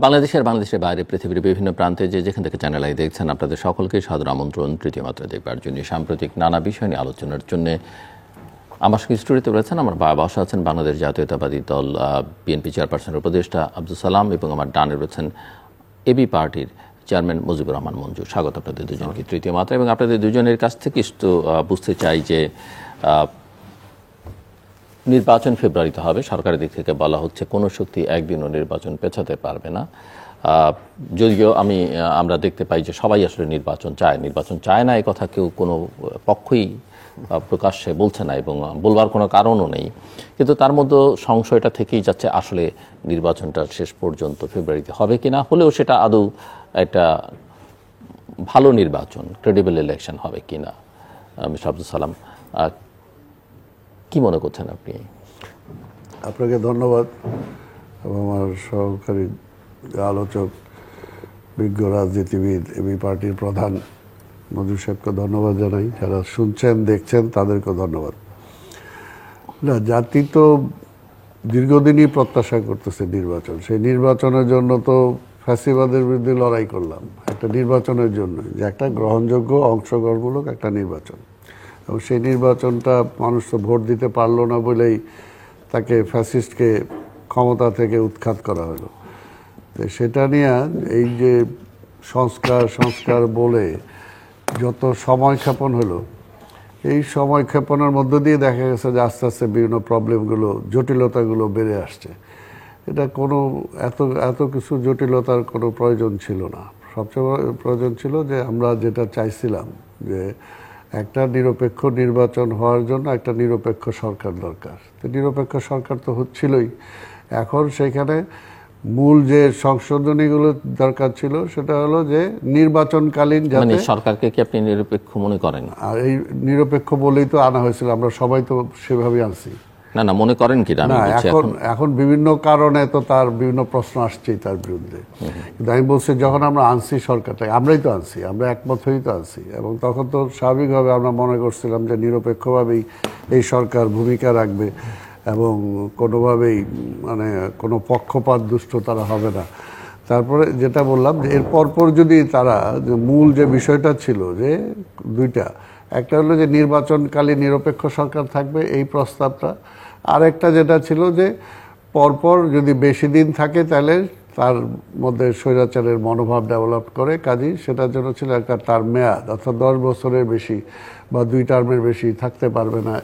বাংলাদেশের বাইরে পৃথিবীর বিভিন্ন প্রান্তে যেখান থেকে চ্যানেল আই দেখছেন, আপনাদের সকলকে সাদর আমন্ত্রণ তৃতীয় মাত্রা দেখবার জন্য। সাম্প্রতিক নানা বিষয় নিয়ে আলোচনার জন্য আমার সঙ্গে স্টুডিওতে রয়েছেন আমার বসা আছেন বাংলাদেশ জাতীয়তাবাদী দল বিএনপি চেয়ারপারসনের উপদেষ্টা আব্দুল সালাম, এবং আমার ডানে রয়েছেন এবি পার্টির চেয়ারম্যান মুজিবুর রহমান মঞ্জু। স্বাগত আপনাদের দুজনকে তৃতীয় মাত্রা। এবং আপনাদের দুজনের কাছ থেকে বুঝতে চাই যে নির্বাচন ফেব্রুয়ারিতে হবে, সরকারের দিক থেকে বলা হচ্ছে কোনো শক্তি একদিনও নির্বাচন পেছাতে পারবে না। যদিও আমরা দেখতে পাই যে সবাই আসলে নির্বাচন চায় না, এই কথা কেউ কোনো পক্ষই প্রকাশ্যে বলছে না এবং বলবার কোনো কারণও নেই। কিন্তু তার মধ্যে সংশয়টা থেকেই যাচ্ছে আসলে নির্বাচনটা শেষ পর্যন্ত ফেব্রুয়ারিতে হবে কিনা, হলেও সেটা আদৌ একটা ভালো নির্বাচন, ক্রেডিবল ইলেকশন হবে কিনা। মিস্টার আব্দুল সালাম, কি মনে করছেন আপনি? আপনাকে ধন্যবাদ এবং আমার সহকারী আলোচক বিজ্ঞ রাজনীতিবিদ এবি পার্টির প্রধান মঞ্জুর সাহেবকে ধন্যবাদ জানাই। যারা শুনছেন দেখছেন তাদেরকেও ধন্যবাদ। না, জাতি তো দীর্ঘদিনই প্রত্যাশা করতেছে নির্বাচন। সেই নির্বাচনের জন্য তো ফ্যাসিবাদের বিরুদ্ধে লড়াই করলাম একটা নির্বাচনের জন্য, যে একটা গ্রহণযোগ্য অংশগ্রহণমূলক একটা নির্বাচন। এবং সেই নির্বাচনটা মানুষ তো ভোট দিতে পারলো না বলেই তাকে ফ্যাসিস্টকে ক্ষমতা থেকে উৎখাত করা হলো। তো সেটা নিয়ে এই যে সংস্কার বলে যত সময়ক্ষেপণ হলো, এই সময়ক্ষেপণের মধ্য দিয়ে দেখা গেছে যে আস্তে আস্তে বিভিন্ন প্রবলেমগুলো, জটিলতাগুলো বেড়ে আসছে। এটা কোনো এত কিছু জটিলতার কোনো প্রয়োজন ছিল না। সবচেয়ে প্রয়োজন ছিল যে আমরা যেটা চাইছিলাম, যে একটা নিরপেক্ষ নির্বাচন হওয়ার জন্য একটা নিরপেক্ষ সরকার দরকার। তো নিরপেক্ষ সরকার তো হচ্ছিলই। এখন সেখানে মূল যে সংশোধনীগুলো দরকার ছিল সেটা হলো যে নির্বাচনকালীন যাতে সরকারকে কি আপনি নিরপেক্ষ মনে করেন? আর এই নিরপেক্ষ বলেই তো আনা হয়েছিল, আমরা সবাই তো সেভাবেই আনছি। না, মনে করেন কি না? এখন বিভিন্ন কারণে তো তার বিভিন্ন প্রশ্ন আসছেই তার বিরুদ্ধে। কিন্তু আমি বলছি, যখন আমরা আনছি সরকারটাকে, আমরাই তো আনছি, আমরা একমত হয়েই তো আনছি। এবং তখন তো স্বাভাবিকভাবে আমরা মনে করছিলাম যে নিরপেক্ষভাবেই এই সরকার ভূমিকা রাখবে এবং কোনোভাবেই কোনো পক্ষপাত দুষ্ট তারা হবে না। তারপরে যেটা বললাম যে এর পরপর যদি তারা মূল যে বিষয়টা ছিল যে দুইটা, একটা হলো যে নির্বাচনকালীন নিরপেক্ষ সরকার থাকবে এই প্রস্তাবটা, আর একটা যেটা ছিল যে পরপর যদি বেশি দিন থাকে তাহলে তার মধ্যে স্বৈরাচারের মনোভাব ডেভেলপ করে, কাজেই সেটার জন্য ছিল একটা তার মেয়াদ, অর্থাৎ 10 বছরের বেশি বা 2 টার্মের বেশি থাকতে পারবে না,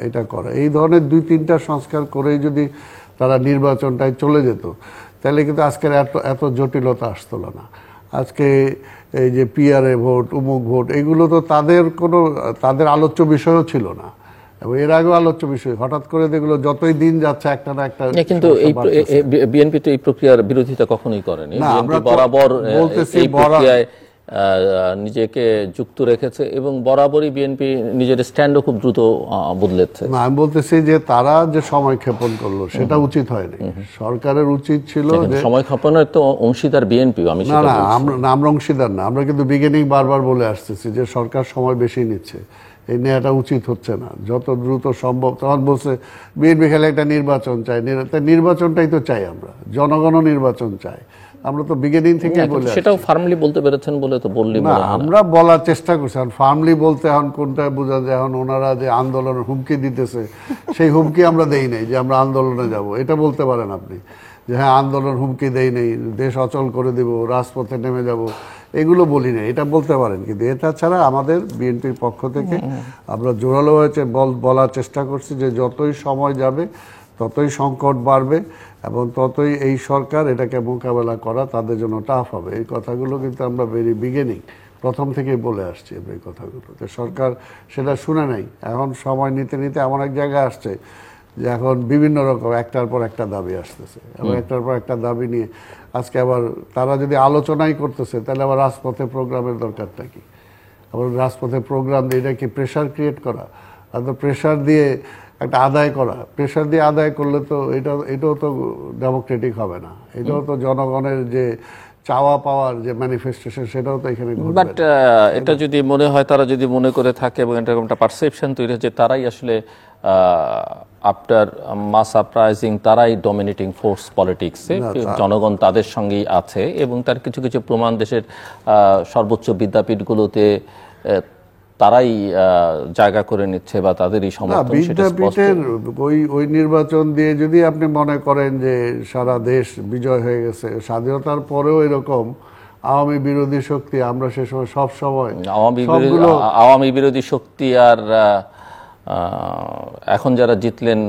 এটা করা। এই ধরনের 2-3টা সংস্কার করেই যদি তারা নির্বাচনটায় চলে যেত তাহলে কিন্তু আজকের এত জটিলতা আসতো না। আজকে এই যে পিআরএ ভোট, উমুক ভোট, এগুলো তো তাদের আলোচ্য বিষয়ও ছিল না এবং এর আগেও আলোচ্য বিষয়। হঠাৎ করে দেখলো যতই দিন যাচ্ছে একটা না একটা। কিন্তু বিএনপি তো এই প্রক্রিয়ার বিরোধিতা কখনোই করেনি। বিএনপি বরাবর এই প্রক্রিয়ায় নিজেকে যুক্ত রেখেছে এবং বরাবরই বিএনপি নিজের স্ট্যান্ডও খুব দ্রুত বদলেছে। না, আমি বলতেছি যে তারা যে সময় ক্ষেপণ করলো সেটা উচিত হয়নি। সরকারের উচিত ছিল যে সময় ক্ষেপণের তো অংশীদার বিএনপি। আমরা অংশীদার না, আমরা কিন্তু বিগিনিং বারবার বলে আসতেছি যে সরকার সময় বেশি নিচ্ছে, এই নেওয়াটা উচিত হচ্ছে না, যত দ্রুত সম্ভব। তখন বলছে বিএনপি খেলে একটা নির্বাচন চাই, নির্বাচনটাই তো চাই আমরা, জনগণও নির্বাচন চাই। আমরা তো বিগিনিং থেকে বলে, সেটাও ফার্মলি বলতে পেরেছেন বলে তো বললি না, আমরা বলার চেষ্টা করছি। এখন ফার্মলি বলতে এখন কোনটা বোঝা যায়? এখন ওনারা যে আন্দোলনের হুমকি দিতেছে সেই হুমকি আমরা দেই নাই যে আমরা আন্দোলনে যাব, এটা বলতে পারেন আপনি যে হ্যাঁ আন্দোলন হুমকি দেই নেই, দেশ অচল করে দেব, রাজপথে নেমে যাব, এগুলো বলি না, এটা বলতে পারেন। কিন্তু এটা ছাড়া আমাদের বিএনপির পক্ষ থেকে আমরা জোরালো হয়েছে বলার চেষ্টা করছি যে যতই সময় যাবে ততই সংকট বাড়বে এবং ততই এই সরকার এটাকে মোকাবেলা করা তাদের জন্য টাফ হবে। এই কথাগুলো কিন্তু আমরা ভেরি বিগিনিং প্রথম থেকেই বলে আসছি এই কথাগুলো। তো সরকার সেটা শুনে নাই। এখন সময় নিতে নিতে এমন এক জায়গায় আসছে যে এখন বিভিন্ন রকম একটার পর একটা দাবি আসতেছে এবং একটার পর একটা দাবি নিয়ে আজকে আবার তারা যদি আলোচনাই করতেছে তাহলে আবার রাজপথে প্রোগ্রামের দরকারটা কি? আবার রাজপথে প্রোগ্রাম দিয়ে এটা কি প্রেশার ক্রিয়েট করা? আর তো প্রেশার দিয়ে একটা আদায় করা, প্রেশার দিয়ে আদায় করলে তো এটাও তো ডেমোক্রেটিক হবে না, এটাও তো জনগণের যে চাওয়া পাওয়ার যে ম্যানিফেস্টেশন সেটাও তো এখানে ঘটবে। বাট এটা যদি মনে হয়, তারা যদি মনে করে থাকে এবং এরকম একটা পারসেপশন তৈরি হচ্ছে তারাই আসলে আফটার মাস আপরাইজিং তারাই ডমিনেটিং ফোর্স পলিটিক্সে, জনগণ তাদের সঙ্গেই আছে এবং তার কিছু কিছু প্রমাণ দেশের সর্বোচ্চ বিদ্যাপীঠগুলোতে তারাই জায়গা করে নিচ্ছে বা তাদেরই সমর্থন। বিদ্যাপীঠের ওই নির্বাচন দিয়ে যদি আপনি মনে করেন যে সারা দেশ বিজয় হয়ে গেছে, স্বাধীনতার পরেও এরকম আওয়ামী বিরোধী শক্তি, আমরা সে সময় সব সময় আওয়ামী বিরোধী শক্তি আর এখন যারা জিতলেন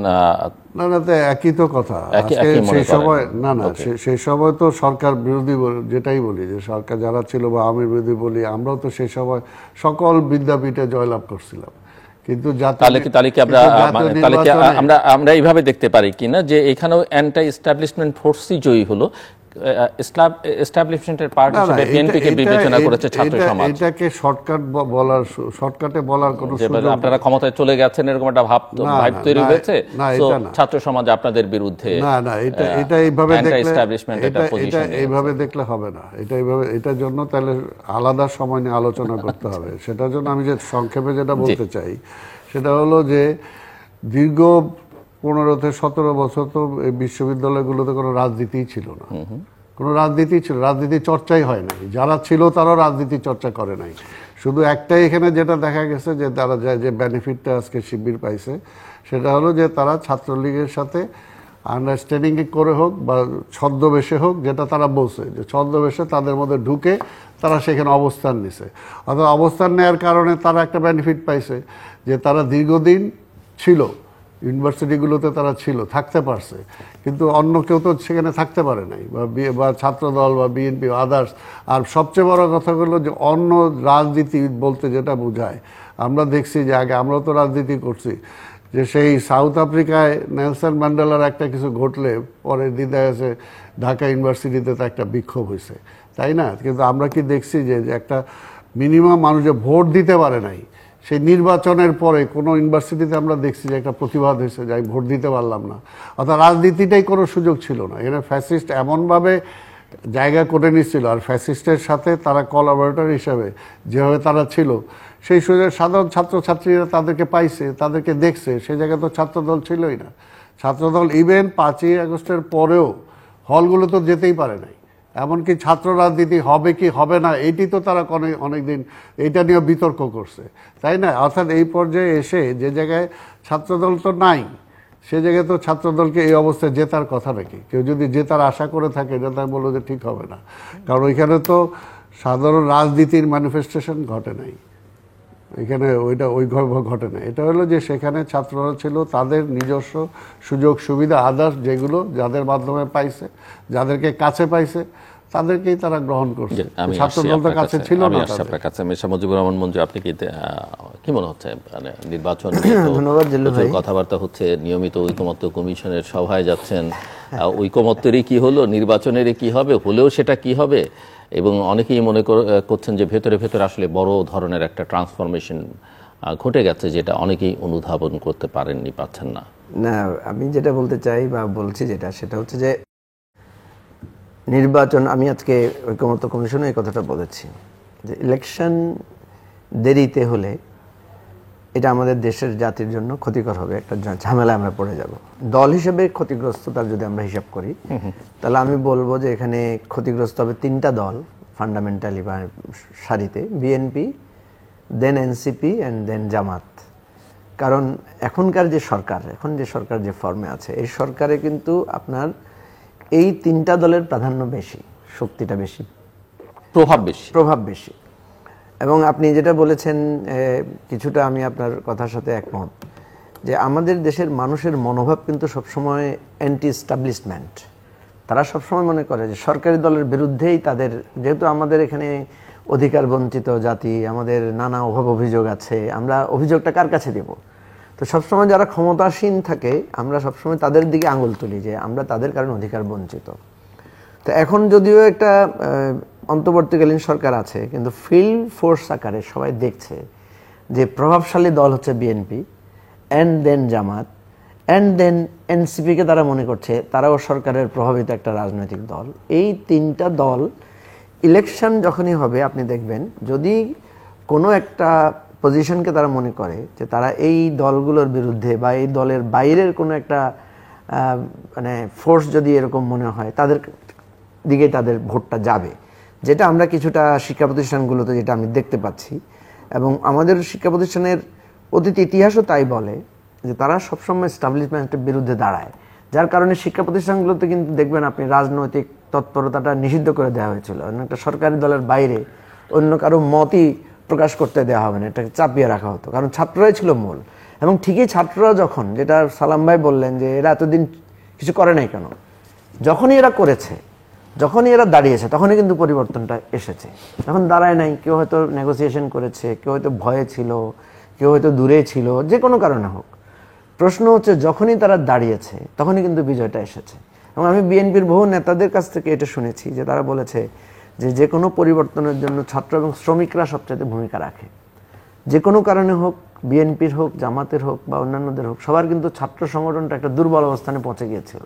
না তো একই তো কথা। সেই সময় সেই সময় তো সরকার বিরোধী যেটাই বলি, যে সরকার যারা ছিল বা আওয়ামী বিরোধী বলি, আমরাও তো সেই সময় সকল বিদ্যাপীঠে জয়লাভ করছিলাম। কিন্তু আমরা এইভাবে দেখতে পারি কিনা যে এখানেও অ্যান্টি এস্টাবলিশমেন্ট ফোর্সই জয়ী হলো, এস্টাবলিশমেন্টের পার্ট হিসেবে বিএনপিকে বিবেচনা করেছে ছাত্র সমাজ। এটাকে শর্টকাটে বলার কোনো সুযোগ, আপনারা ক্ষমতায় চলে গেছেন এরকম একটা ভাব তৈরি হয়েছে, ছাত্র সমাজ আপনাদের বিরুদ্ধে। না এটা এইভাবে দেখলে হবে না। এটার জন্য তাহলে আলাদা সময় নিয়ে আলোচনা করতে হবে। সেটার জন্য আমি যে সংক্ষেপে যেটা বলতে চাই সেটা হলো যে দীর্ঘ 15-17 বছর তো এই বিশ্ববিদ্যালয়গুলোতে কোনো রাজনীতিই ছিল না, কোনো রাজনীতি চর্চাই হয় নাই। যারা ছিল তারাও রাজনীতি চর্চা করে নাই। শুধু একটাই এখানে যেটা দেখা গেছে যে তারা যে বেনিফিটটা আজকে শিবির পাইছে সেটা হলো যে তারা ছাত্রলীগের সাথে আন্ডারস্ট্যান্ডিং করে হোক বা ছদ্মবেশে হোক, যেটা তারা বলছে যে ছদ্মবেশে তাদের মধ্যে ঢুকে তারা সেখানে অবস্থান নিছে। অথবা অবস্থান নেওয়ার কারণে তারা একটা বেনিফিট পাইছে যে তারা দীর্ঘদিন ছিল ইউনিভার্সিটিগুলোতে, তারা থাকতে পারছে, কিন্তু অন্য কেউ তো সেখানে থাকতে পারে নাই, বা ছাত্রদল বা বিএনপি আদার্স। আর সবচেয়ে বড় কথা হলো যে অন্য রাজনীতি বলতে যেটা বোঝায়, আমরা দেখছি যে আগে আমরাও তো রাজনীতি করছি, যে সেই সাউথ আফ্রিকায় নেলসন ম্যান্ডেলার একটা কিছু ঘটলে পরের দিন দেখা গেছে ঢাকা ইউনিভার্সিটিতে তো একটা বিক্ষোভ হয়েছে, তাই না? কিন্তু আমরা কি দেখছি যে একটা মিনিমাম মানুষ যে ভোট দিতে পারে নাই, সেই নির্বাচনের পরে কোনো ইউনিভার্সিটিতে আমরা দেখছি যে একটা প্রতিবাদ হয়েছে যে আমি ভোট দিতে পারলাম না। অর্থাৎ রাজনীতিটাই কোনো সুযোগ ছিল না। এখানে ফ্যাসিস্ট এমনভাবে জায়গা করে নিচ্ছিল, আর ফ্যাসিস্টের সাথে তারা কোলাবোরেটর হিসাবে যেভাবে তারা ছিল, সেই সুযোগ সাধারণ ছাত্রছাত্রীরা তাদেরকে পাইছে, তাদেরকে দেখছে। সেই জায়গায় তো ছাত্রদল ছিলই না। ছাত্রদল ইভেন 5ই আগস্টের পরেও হলগুলো তো যেতেই পারে নাই। এমনকি ছাত্র রাজনীতি হবে কি হবে না এটি তো তারা অনেকদিন এইটা নিয়ে বিতর্ক করছে, তাই না? অর্থাৎ এই পর্যায়ে এসে যে জায়গায় ছাত্রদল তো নাই, সে জায়গায় তো ছাত্রদলকে এই অবস্থায় জেতার কথা নাকি? কেউ যদি জেতার আশা করে থাকে এটা তাই বললো যে ঠিক হবে না, কারণ ওইখানে তো সাধারণ রাজনীতির ম্যানিফেস্টেশন ঘটে নাই, এখানে ওইভাবে ঘটে না। এটা হলো যে সেখানে ছাত্ররা ছিল তাদের নিজস্ব সুযোগ সুবিধা আদার্স যেগুলো যাদের মাধ্যমে পাইছে, যাদেরকে কাছে পাইছে তাদেরকেই তারা গ্রহণ করছে। ছাত্রদলটা কাছে ছিল না। আপনার কাছে মির্জা মুজিবুর রহমান মঞ্জু, আপনি কি মনে হচ্ছে মানে নির্বাচন কথাবার্তা হচ্ছে, নিয়মিত ঐকমত্য কমিশনের সভায় যাচ্ছেন, ঐকমত্যেরই কি হলো, নির্বাচনেরই কি হবে, হলেও সেটা কি হবে? এবং অনেকেই মনে করছেন যে ভেতরে ভেতরে আসলে বড় ধরনের একটা ট্রান্সফরমেশন ঘটে গেছে, যেটা অনেকেই অনুধাবন করতে পারেননি, পাচ্ছেন না। না, আমি যেটা বলতে চাই বা বলছি সেটা হচ্ছে যে নির্বাচন, আমি আজকে ঐকমত্য কমিশনে এই কথাটা বলেছি যে ইলেকশন দেরিতে হলে এটা আমাদের দেশের জাতির জন্য ক্ষতিকর হবে, একটা ঝামেলা আমরা পড়ে যাব। দল হিসেবে ক্ষতিগ্রস্ততার যদি আমরা হিসাব করি তাহলে আমি বলবো যে এখানে ক্ষতিগ্রস্ত হবে 3টা দল ফান্ডামেন্টালি বা সারিতে, BNP, then NCP and then Jamaat. কারণ এখনকার যে সরকার যে ফর্মে আছে, এই সরকারে কিন্তু আপনার এই 3টা দলের প্রাধান্য বেশি, শক্তিটা বেশি, প্রভাব বেশি। এবং আপনি যেটা বলেছেন কিছুটা আমি আপনার কথার সাথে একমত, যে আমাদের দেশের মানুষের মনোভাব কিন্তু সবসময় অ্যান্টি এস্টাবলিশমেন্ট। তারা সবসময় মনে করে যে সরকারি দলের বিরুদ্ধেই তাদের, যেহেতু আমাদের এখানে অধিকার বঞ্চিত জাতি, আমাদের নানা অভাব অভিযোগ আছে, আমরা অভিযোগটা কার কাছে দেব? তো সবসময় যারা ক্ষমতাসীন থাকে আমরা সবসময় তাদের দিকে আঙুল তুলি যে আমরা তাদের কারণে অধিকার বঞ্চিত। তো এখন যদিও একটা অন্তর্বর্তীকালীন সরকার আছে, কিন্তু ফিল্ড ফোর্স আকারে সবাই দেখছে যে প্রভাবশালী দল হচ্ছে BNP, and then Jamaat, and then এনসিপিকে তারা মনে করছে তারাও সরকারের প্রভাবিত একটা রাজনৈতিক দল। এই 3টা দল ইলেকশন যখনই হবে আপনি দেখবেন, যদি কোনো একটা পজিশনকে তারা মনে করে যে তারা এই দলগুলোর বিরুদ্ধে বা এই দলের বাইরের কোনো একটা মানে ফোর্স যদি এরকম মনে হয় তাদের দিকে তাদের ভোটটা যাবে, যেটা আমরা কিছুটা শিক্ষা প্রতিষ্ঠানগুলোতে যেটা আমি দেখতে পাচ্ছি। এবং আমাদের শিক্ষা প্রতিষ্ঠানের অতীত ইতিহাসও তাই বলে যে তারা সবসময় এস্টাবলিশমেন্টের বিরুদ্ধে দাঁড়ায়, যার কারণে শিক্ষা প্রতিষ্ঠানগুলোতে কিন্তু দেখবেন আপনি রাজনৈতিক তৎপরতাটা নিষিদ্ধ করে দেওয়া হয়েছিল। একটা সরকারি দলের বাইরে অন্য কারো মতই প্রকাশ করতে দেওয়া হবে না, এটাকে চাপিয়ে রাখা হতো, কারণ ছাত্ররাই ছিল মূল। এবং ঠিকই ছাত্ররা যখন, যেটা সালাম ভাই বললেন যে এরা এতদিন কিছু করে নাই কেন, যখনই এরা করেছে, যখনই এরা দাঁড়িয়েছে তখনই কিন্তু পরিবর্তনটা এসেছে। যখন দাঁড়ায় নাই, কেউ হয়তো নেগোসিয়েশন করেছে, কেউ হয়তো ভয়ে ছিল, কেউ হয়তো দূরে ছিল, যে কোনো কারণে হোক, প্রশ্ন হচ্ছে যখনই তারা দাঁড়িয়েছে তখনই কিন্তু বিজয়টা এসেছে। এবং আমি বিএনপির বহু নেতাদের কাছ থেকে এটা শুনেছি যে তারা বলেছে যে যে কোনো পরিবর্তনের জন্য ছাত্র এবং শ্রমিকরা সবচেয়ে ভূমিকা রাখে। যে কোনো কারণে হোক, বিএনপির হোক, জামাতের হোক বা অন্যান্যদের হোক, সবার কিন্তু ছাত্র সংগঠনটা একটা দুর্বল অবস্থানে পৌঁছে গিয়েছিল।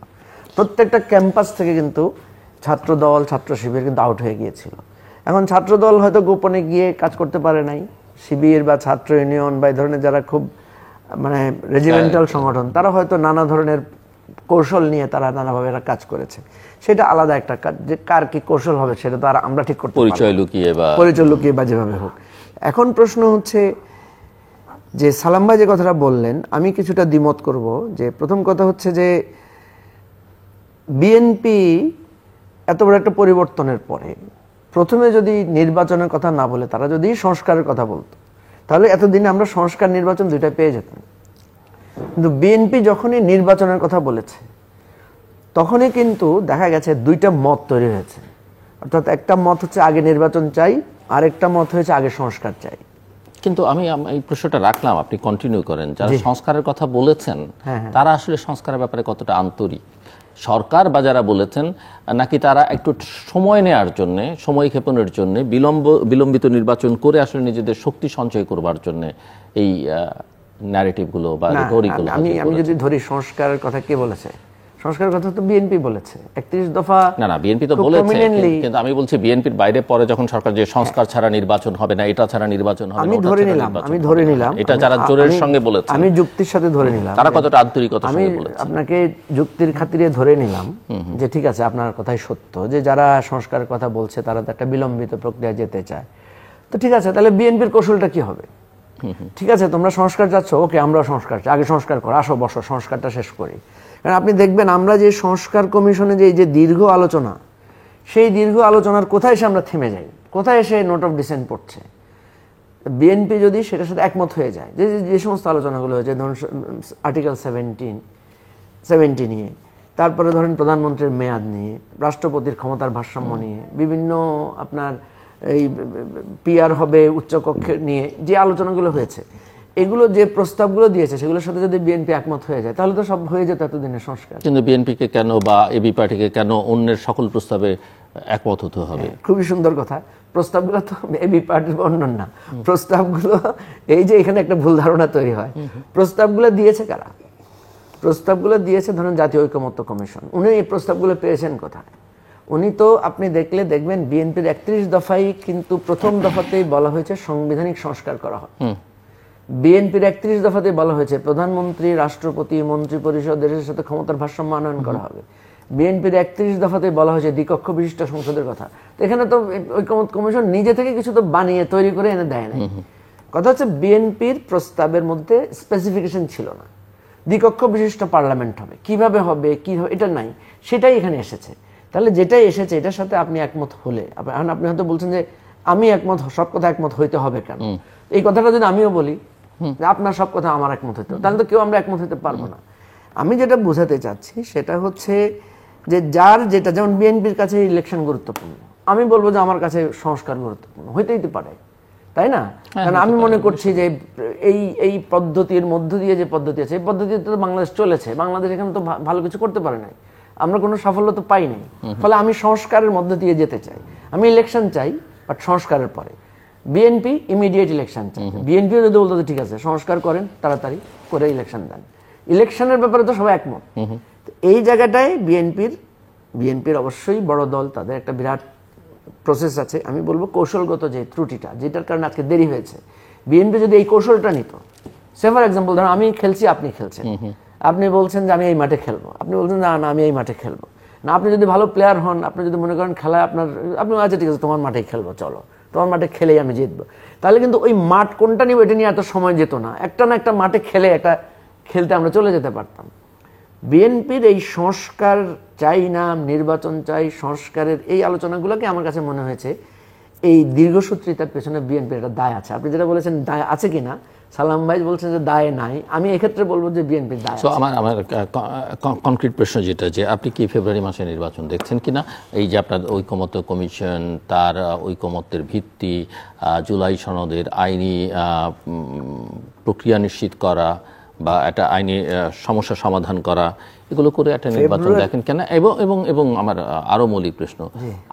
প্রত্যেকটা ক্যাম্পাস থেকে কিন্তু ছাত্র দল, ছাত্র শিবির কিন্তু আউট হয়ে গিয়েছিল। এখন ছাত্র দল হয়তো গোপনে গিয়ে কাজ করতে পারে নাই, শিবির বা ছাত্র ইউনিয়ন বা এই ধরনের যারা খুব মানে রেজিমেন্টাল সংগঠন, তারা হয়তো নানা ধরনের কৌশল নিয়ে তারা নানাভাবে কাজ করেছে। সেটা আলাদা একটা কাজ, যে কার কি কৌশল হবে সেটা তো আর আমরা ঠিক করতে পারবো না, পরিচয় লুকিয়ে বা যেভাবে হোক। এখন প্রশ্ন হচ্ছে যে সালাম ভাই যে কথাটা বললেন, আমি কিছুটা দ্বিমত করব। যে প্রথম কথা হচ্ছে যে বিএনপি এত বড় একটা পরিবর্তনের পরে প্রথমে যদি নির্বাচনের কথা না বলে তারা যদি সংস্কারের কথা বলতো, তাহলে এতদিনে আমরা সংস্কার নির্বাচন দুইটা পেয়ে যেতাম। কিন্তু বিএনপি যখনই নির্বাচনের কথা বলেছে তখনই কিন্তু দেখা গেছে দুইটা মত তৈরি হয়েছে। অর্থাৎ একটা মত হচ্ছে আগে নির্বাচন চাই, আরেকটা মত হয়েছে আগে সংস্কার চাই। কিন্তু আমি এই প্রশ্নটা রাখলাম, আপনি কন্টিনিউ করেন। যারা সংস্কারের কথা বলেছেন তারা আসলে সংস্কারের ব্যাপারে কতটা আন্তরিক, সরকার বা যারা বলেছেন, নাকি তারা একটু সময় নেওয়ার জন্য, সময় ক্ষেপণের জন্য, বিলম্বিত নির্বাচন করে আসলে নিজেদের শক্তি সঞ্চয় করবার জন্য এই ন্যারেটিভগুলো বা রিটরিকগুলো? আমি যদি ধরি সংস্কারের কথা কে বলেছে, সংস্কারের কথা তো বিএনপি বলেছে। 31 দফা না বিএনপি তো বলেছে, কিন্তু আমি বলছি বিএনপির বাইরে পরে যখন সরকার যে সংস্কার ছাড়া নির্বাচন হবে না, এটা ছাড়া নির্বাচন হবে না, আমি ধরে নিলাম এটা যারা জোরের সঙ্গে বলেছে, আমি যুক্তির সাথে ধরে নিলাম, তারা কতটা আন্তরিকতার সঙ্গে বলেছে। আমি আপনাকে যুক্তির খাতিরে ধরে নিলাম যে ঠিক আছে, আপনার কথাই সত্য, যে যারা সংস্কারের কথা বলছে তারা তো একটা বিলম্বিত প্রক্রিয়া যেতে চায়। তো ঠিক আছে, তাহলে বিএনপির কৌশলটা কি হবে? ঠিক আছে, তোমরা সংস্কার চাচ্ছ, ওকে, আমরা সংস্কার চাই, আগে সংস্কার করো, আসো বসো, সংস্কারটা শেষ করি। কারণ আপনি দেখবেন আমরা যে সংস্কার কমিশনে যে দীর্ঘ আলোচনা, সেই দীর্ঘ আলোচনার কোথায় এসে আমরা থেমে যাই, কোথায় এসে নোট অফ ডিসেন্ট পড়ছে। বিএনপি যদি সেটার সাথে একমত হয়ে যায়, যে সমস্ত আলোচনাগুলো হয়েছে, ধরুন আর্টিকেল 70 নিয়ে, তারপরে ধরেন প্রধানমন্ত্রীর মেয়াদ নিয়ে, রাষ্ট্রপতির ক্ষমতার ভারসাম্য নিয়ে, বিভিন্ন আপনার এই পিআর হবে উচ্চকক্ষের নিয়ে যে আলোচনাগুলো হয়েছে, এগুলো যে প্রস্তাবগুলো দিয়েছে সেগুলোর সাথে যদি বিএনপি একমত হয়ে যায় তাহলে তো সব হয়ে যেত এতদিনের সংস্কার। কিন্তু বিএনপিকে কেন বা এবি পার্টিকে কেন অন্যের সকল প্রস্তাবে একমত হতে হবে? খুবই সুন্দর কথা। প্রস্তাবগুলো তো এবি পার্টির অন্যান্য না, প্রস্তাবগুলো এই যে এখানে একটা ভুল ধারণা তৈরি হয়, প্রস্তাবগুলো দিয়েছে কারা? প্রস্তাবগুলো দিয়েছে ধরুন জাতীয় ঐকমত্য কমিশন। উনি এই প্রস্তাবগুলো পেয়েছেন কোথায়? উনি তো আপনি দেখবেন বিএনপির 31 দফাই কিন্তু প্রথম দফাতেই বলা হয়েছে সাংবিধানিক সংস্কার করা হয়। বিএনপির 31 দফাতে বলা হয়েছে প্রধানমন্ত্রী, রাষ্ট্রপতি, মন্ত্রী পরিষদ দেশের সাথে ক্ষমতার ভারসাম্য আনয়ন করা হবে। বিএনপির 31 দফাতে বলা হয়েছে দ্বিকক্ষ বিশিষ্ট সংসদের কথা। এখানে তো ঐকমত্য কমিশন নিজে থেকে কিছু তো বানিয়ে তৈরি করে এনে দেয় না। কথা হচ্ছে বিএনপির প্রস্তাবের মধ্যে স্পেসিফিকেশন ছিল না, দ্বিকক্ষ বিশিষ্ট পার্লামেন্ট হবে, কিভাবে হবে, কি হবে, এটা নাই, সেটাই এখানে এসেছে। তাহলে যেটাই এসেছে এটার সাথে আপনি একমত হলে, এখন আপনি হয়তো বলছেন যে আমি একমত, সব কথা একমত হইতে হবে কেন? এই কথাটা যদি আমিও বলি যে আপনার সব কথা আমার একমত হইতে হবে, তাহলে তো কেউ আমরা একমত হতে পারবো না। আমি যেটা বোঝাতে চাচ্ছি সেটা হচ্ছে যে যার যেটা, যেমন বিএনপির কাছে ইলেকশন গুরুত্বপূর্ণ, আমি বলবো যে আমার কাছে সংস্কার গুরুত্বপূর্ণ, হইতেই পারে, তাই না? কারণ আমি মনে করছি যে এই পদ্ধতির মধ্য দিয়ে যে পদ্ধতি আছে, এই পদ্ধতিতে তো বাংলাদেশ চলেছে, বাংলাদেশ এখানে তো ভালো কিছু করতে পারে নাই, আমরা কোনো সাফল্য তো পাই নাই। ফলে আমি সংস্কারের মধ্য দিয়ে যেতে চাই, আমি ইলেকশন চাই, বাট সংস্কারের পরে। বিএনপি ইমিডিয়েট ইলেকশন চাই, বিএনপিও যদি বলতো ঠিক আছে সংস্কার করেন, তাড়াতাড়ি করে ইলেকশন দেন, ইলেকশনের ব্যাপারে তো সবাই একমত। এই জায়গাটায় বিএনপির অবশ্যই বড় দল, তাদের একটা বিরাট প্রসেস আছে। আমি বলবো কৌশলগত যে ত্রুটিটা, যেটার কারণে আজকে দেরি হয়েছে, বিএনপি যদি এই কৌশলটা নিত, সে ফর এক্সাম্পল ধরুন আমি খেলছি, আপনি খেলছেন, আপনি বলছেন যে আমি এই মাঠে খেলবো, আপনি বলছেন না না আমি এই মাঠে খেলবো না, আপনি যদি ভালো প্লেয়ার হন, আপনি যদি মনে করেন খেলায় আপনার, আপনি আচ্ছা ঠিক আছে তোমার মাঠেই খেলবো, চলো তোমার মাঠে খেলেই আমি জিতবো, তাহলে কিন্তু ওই মাঠ কোনটা নিব এটা নিয়ে এত সময় যেত না, একটা না একটা মাঠে খেলতে আমরা চলে যেতে পারতাম। বিএনপির এই সংস্কার চাই না, নির্বাচন চাই, সংস্কারের এই আলোচনাগুলোকে আমার কাছে মনে হয়েছে এই দীর্ঘসূত্রিতার পেছনে বিএনপির একটা দায় আছে। আপনি যেটা বলেছেন দায় আছে কিনা, সালাম ভাই বলছেন যে দায় নাই, আমি এক্ষেত্রে বলবো যে বিএনপির দায় আছে। আমার কনক্রিট প্রশ্ন যেটা, যে আপনি কি ফেব্রুয়ারি মাসে নির্বাচন দেখছেন কিনা? এই যে আপনার ঐকমত্য কমিশন, তার ঐকমত্যের ভিত্তি, জুলাই সনদের আইনি প্রক্রিয়া নিশ্চিত করা বা একটা আইনি সমস্যা সমাধান করা, এগুলো করে একটা নির্বাচন দেখেন কেন? এবং আমার আরো মৌলিক প্রশ্ন,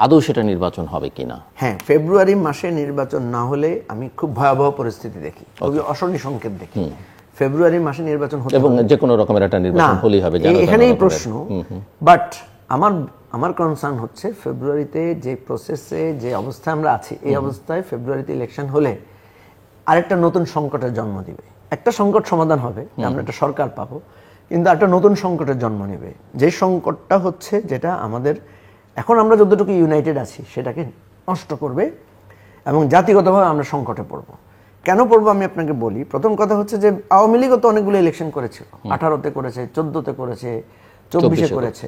আদৌ সেটা নির্বাচন হবে কিনা? হ্যাঁ, ফেব্রুয়ারি মাসে নির্বাচন না হলে আমি খুব ভয়াবহ পরিস্থিতি দেখি, খুবই অশনি সংকেত দেখি। ফেব্রুয়ারি মাসে নির্বাচন হতে এবং যে কোনো রকমের একটা নির্বাচন হলেই হবে, এখানেই প্রশ্ন। বাট আমার কনসার্ন হচ্ছে ফেব্রুয়ারিতে যে প্রসেসে যে অবস্থায় আমরা আছি, এই অবস্থায় ফেব্রুয়ারিতে ইলেকশন হলে আরেকটা নতুন সংকটের জন্ম দিবে। একটা সংকট সমাধান হবে, আমরা একটা সরকার পাবো, কিন্তু একটা নতুন সংকটের জন্ম নেবে। যে সংকটটা হচ্ছে যেটা আমাদের এখন আমরা যতটুকু ইউনাইটেড আছি সেটাকে নষ্ট করবে এবং জাতিগতভাবে আমরা সংকটে পড়বো। কেন পড়বো আমি আপনাকে বলি। প্রথম কথা হচ্ছে যে আওয়ামী লীগও তো অনেকগুলো ইলেকশন করেছিল, 18তে করেছে, 14তে করেছে, 24-এ করেছে,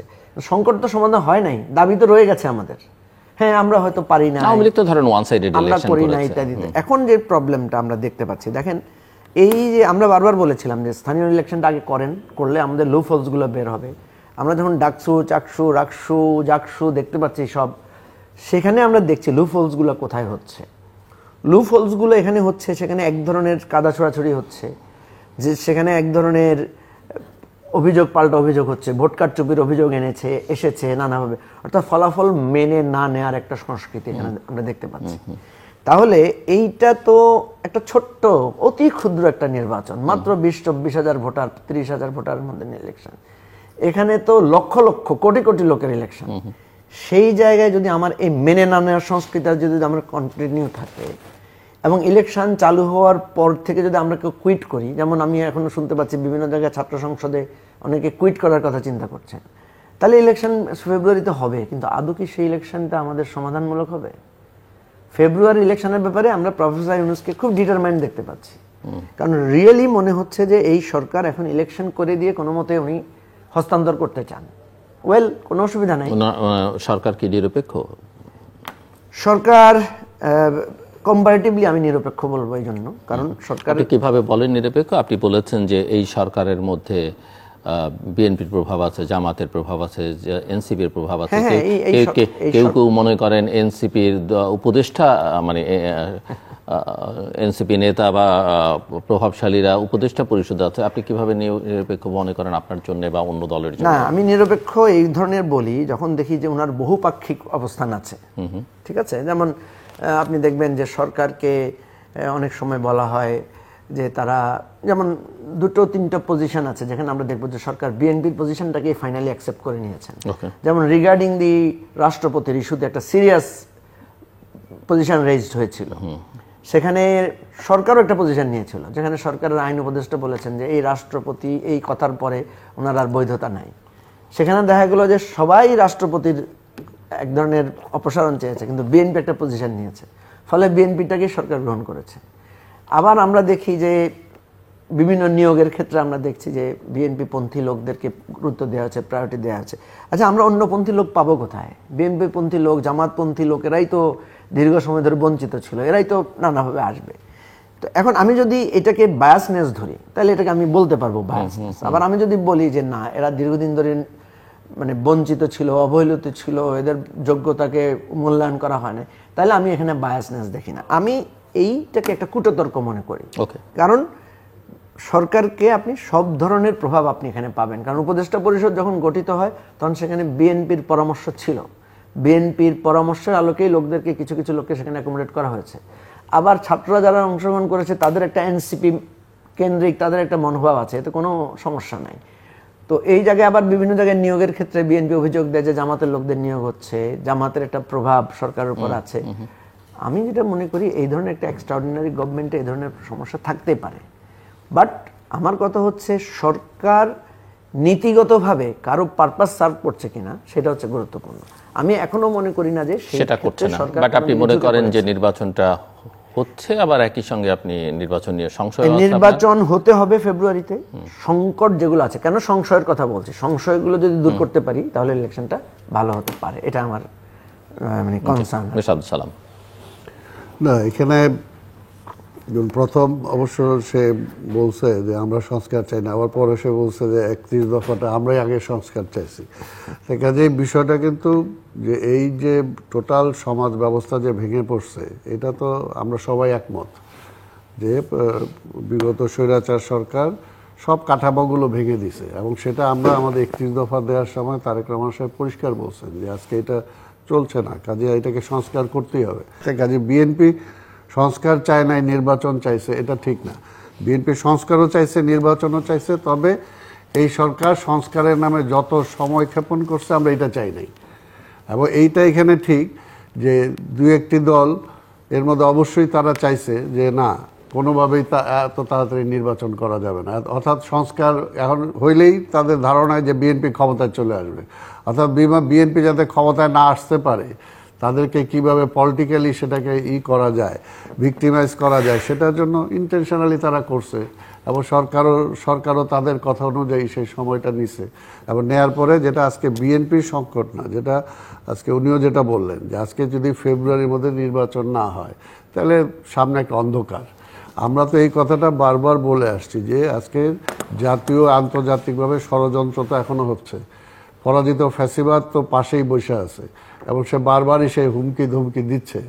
সংকট তো সমাধান হয় নাই, দাবি তো রয়ে গেছে আমাদের। হ্যাঁ, আমরা হয়তো পারি না, আওয়ামী লীগ তো ধরেন ওয়ান সাইডেড আমরা করি না ইত্যাদিতে। এখন যে প্রবলেমটা আমরা দেখতে পাচ্ছি, দেখেন এই যে আমরা বারবার বলেছিলাম যে স্থানীয় ইলেকশনটা আগে করলে আমাদের লো ফলসগুলো বের হবে। আমরা যখন ডাকসু, চাকসু, রাকসু, জাকসু দেখতে পাচ্ছি সব, সেখানে আমরা দেখছি লো ফলসগুলো কোথায় হচ্ছে। লো ফলসগুলো এখানে হচ্ছে, সেখানে এক ধরনের কাদা ছোড়াছড়ি হচ্ছে, যে সেখানে এক ধরনের অভিযোগ পাল্টা অভিযোগ হচ্ছে, ভোট কারচুপির অভিযোগ এসেছে নানাভাবে, অর্থাৎ ফলাফল মেনে না নেওয়ার একটা সংস্কৃতি এখানে আমরা দেখতে পাচ্ছি। তাহলে এইটা তো একটা ছোট্ট অতি ক্ষুদ্র একটা নির্বাচন, মাত্র 20-24 হাজার ভোটার, 30 হাজার ভোটারের মধ্যে ইলেকশন। এখানে তো লক্ষ লক্ষ কোটি কোটি লোকের ইলেকশন। সেই জায়গায় যদি আমার এই মেনে না নেওয়ার সংস্কৃতি যদি আমরা কন্টিনিউ থাকে এবং ইলেকশন চালু হওয়ার পর থেকে যদি আমরা কেউ কুইট করি, যেমন আমি এখনো শুনতে পাচ্ছি বিভিন্ন জায়গায় ছাত্র সংসদে অনেকে কুইট করার কথা চিন্তা করছেন, তাহলে ইলেকশন ফেব্রুয়ারিতে হবে, কিন্তু আদৌ কি সেই ইলেকশনটা আমাদের সমাধানমূলক হবে? ফেব্রুয়ারি ইলেকশনের ব্যাপারে আমরা প্রফেসর ইউনূসকে খুব ডিটারমাইন্ড দেখতে পাচ্ছি, কারণ রিয়েলি মনে হচ্ছে যে এই সরকার এখন ইলেকশন করে দিয়ে কোনো মতে উনি হস্তান্তর করতে চান। ওয়েল, কোনো অসুবিধা নাই। সরকার কি নিরপেক্ষ? সরকার কম্পারেটিভলি আমি নিরপেক্ষ বলবো এই জন্য, কারণ সরকার কিভাবে বলেন নিরপেক্ষ? আপনি বলেছেন যে এই সরকারের মধ্যে বিএনপির প্রভাব আছে, জামাতের প্রভাব আছে, এনসিপির প্রভাব আছে, কেউ কেউ মনে করেন এনসিপির উপদেষ্টা, মানে এনসিপি নেতা বা প্রভাবশালীরা উপদেষ্টা পরিষদে আছে। আপনি কিভাবে নিরপেক্ষ মনে করেন আপনার জন্য বা অন্য দলের জন্য? না, আমি নিরপেক্ষ এই ধরনের বলি যখন দেখি যে ওনার বহুপাক্ষিক অবস্থান আছে। ঠিক আছে, যেমন আপনি দেখবেন যে সরকারকে অনেক সময় বলা হয় যে তারা, যেমন 2-3টা পজিশন আছে যেখানে আমরা দেখবো যে সরকার বিএনপির পজিশনটাকে ফাইনালি অ্যাকসেপ্ট করে নিয়েছেন। যেমন রিগার্ডিং দি রাষ্ট্রপতির ইস্যুতে একটা সিরিয়াস পজিশন রেজড হয়েছিল, সেখানে সরকারও একটা পজিশন নিয়েছিল, যেখানে সরকারের আইন উপদেষ্টা বলেছেন যে এই রাষ্ট্রপতি এই কথার পরে ওনার আর বৈধতা নাই। সেখানে দেখা গেল যে সবাই রাষ্ট্রপতির এক ধরনের অপসারণ চেয়েছে, কিন্তু বিএনপি একটা পজিশন নিয়েছে, ফলে বিএনপিটাকে সরকার গ্রহণ করেছে। আবার আমরা দেখি যে বিভিন্ন নিয়োগের ক্ষেত্রে আমরা দেখছি যে বিএনপি পন্থী লোকদেরকে গুরুত্ব দেওয়া হচ্ছে, প্রায়োরিটি দেওয়া হচ্ছে। আচ্ছা, আমরা অন্যপন্থী লোক পাবো কোথায়? বিএনপি পন্থী লোক, জামাতপন্থী লোক, এরাই তো দীর্ঘ সময় ধরে বঞ্চিত ছিল, এরাই তো নানাভাবে আসবে। তো এখন আমি যদি এটাকে বায়াসনেস ধরি, তাহলে এটাকে আমি বলতে পারবো বায়াসনেস। আবার আমি যদি বলি যে না, এরা দীর্ঘদিন ধরে মানে বঞ্চিত ছিল, অবহেলিত ছিল, এদের যোগ্যতাকে মূল্যায়ন করা হয় না, তাহলে আমি এখানে বায়াসনেস দেখি না, আমি এইটাকে একটা কূটতর্ক মনে করি। কারণ সরকারকে আপনি সব ধরনের প্রভাব আপনি এখানে পাবেন, কারণ উপদেষ্টা পরিষদ যখন গঠিত হয় তখন সেখানে বিএনপির পরামর্শ ছিল, বিএনপির পরামর্শের আলোকেই লোকদেরকে কিছু কিছু লোককে সেখানে অ্যাকোমোডেট করা হয়েছে। আবার ছাত্ররা যারা অংশগ্রহণ করেছে তাদের একটা এনসিপি কেন্দ্রিক তাদের একটা মনোভাব আছে, এতে কোনো সমস্যা নাই। তো এই জায়গায় আবার বিভিন্ন জায়গায় নিয়োগের ক্ষেত্রে বিএনপি অভিযোগ দেয় যে জামাতের লোকদের নিয়োগ হচ্ছে, জামাতের একটা প্রভাব সরকারের উপর আছে। আমি যেটা মনে করি এই ধরনের একটা এক্সট্রাঅর্ডিনারি গভর্নমেন্টে এই ধরনের সমস্যা থাকতে পারে, বাট আমার কথা হচ্ছে সরকার নীতিগতভাবে কারো পারপাস সার্ভ করছে কিনা সেটা হচ্ছে গুরুত্বপূর্ণ। আমি এখনো মনে করি না যে সেটা করছে না, বাট আপনি মনে করেন যে নির্বাচনটা হচ্ছে, আবার একই সঙ্গে আপনি নির্বাচন নিয়ে সংশয়, নির্বাচন হতে হবে ফেব্রুয়ারিতে। সংকট যেগুলো আছে, কেন সংশয়ের কথা বলছি, সংশয়গুলো যদি দূর করতে পারি তাহলে ইলেকশনটা ভালো হতে পারে, এটা আমার মানে কনসার্ন। আব্দুল সালাম। না, এখানে প্রথম অবশ্য সে বলছে যে আমরা সংস্কার চাই না, আবার পরে সে বলছে যে 31 দফাটা আমরাই আগে সংস্কার চাইছি। কাজে এই বিষয়টা কিন্তু যে এই যে টোটাল সমাজ ব্যবস্থা যে ভেঙে পড়ছে, এটা তো আমরা সবাই একমত যে বিগত স্বৈরাচার সরকার সব কাঠামোগুলো ভেঙে দিছে, এবং সেটা আমরা আমাদের 31 দফা দেওয়ার সময় তারেক রহমান সাহেব পরিষ্কার বলছেন যে আজকে এটা চলছে না, কাজে এটাকে সংস্কার করতেই হবে। কাজে বিএনপি সংস্কার চায় নাই, নির্বাচন চাইছে, এটা ঠিক না। বিএনপি সংস্কারও চাইছে, নির্বাচনও চাইছে, তবে এই সরকার সংস্কারের নামে যত সময় ক্ষেপণ করছে আমরা এটা চাই নাই। এবং এইটা এখানে ঠিক যে দু একটি দল এর মধ্যে অবশ্যই তারা চাইছে যে না, কোনোভাবেই এত তাড়াতাড়ি নির্বাচন করা যাবে না, অর্থাৎ সংস্কার এখন হইলেই তাদের ধারণায় যে বিএনপি ক্ষমতায় চলে আসবে, অর্থাৎ বিএনপি যাতে ক্ষমতায় না আসতে পারে তাদেরকে কিভাবে পলিটিক্যালি সেটাকে করা যায়, ভিক্টিমাইজ করা যায়, সেটার জন্য ইন্টেনশনালি তারা করছে। এবং সরকারও তাদের কথা অনুযায়ী সেই সময়টা নিছে, এবং নেয়ার পরে যেটা আজকে বিএনপির সংকট না, যেটা আজকে উনিও যেটা বললেন যে আজকে যদি ফেব্রুয়ারির মধ্যে নির্বাচন না হয় তাহলে সামনে একটা অন্ধকার। আমরা তো এই কথাটা বারবার বলে আসছি যে আজকে জাতীয় আন্তর্জাতিকভাবে ষড়যন্ত্র তো এখনো হচ্ছে, পরাজিত ফ্যাসিবাদ তো পাশেই বসে আছে, এবং সে বারবারই সেই হুমকি ধুমকি দিচ্ছে,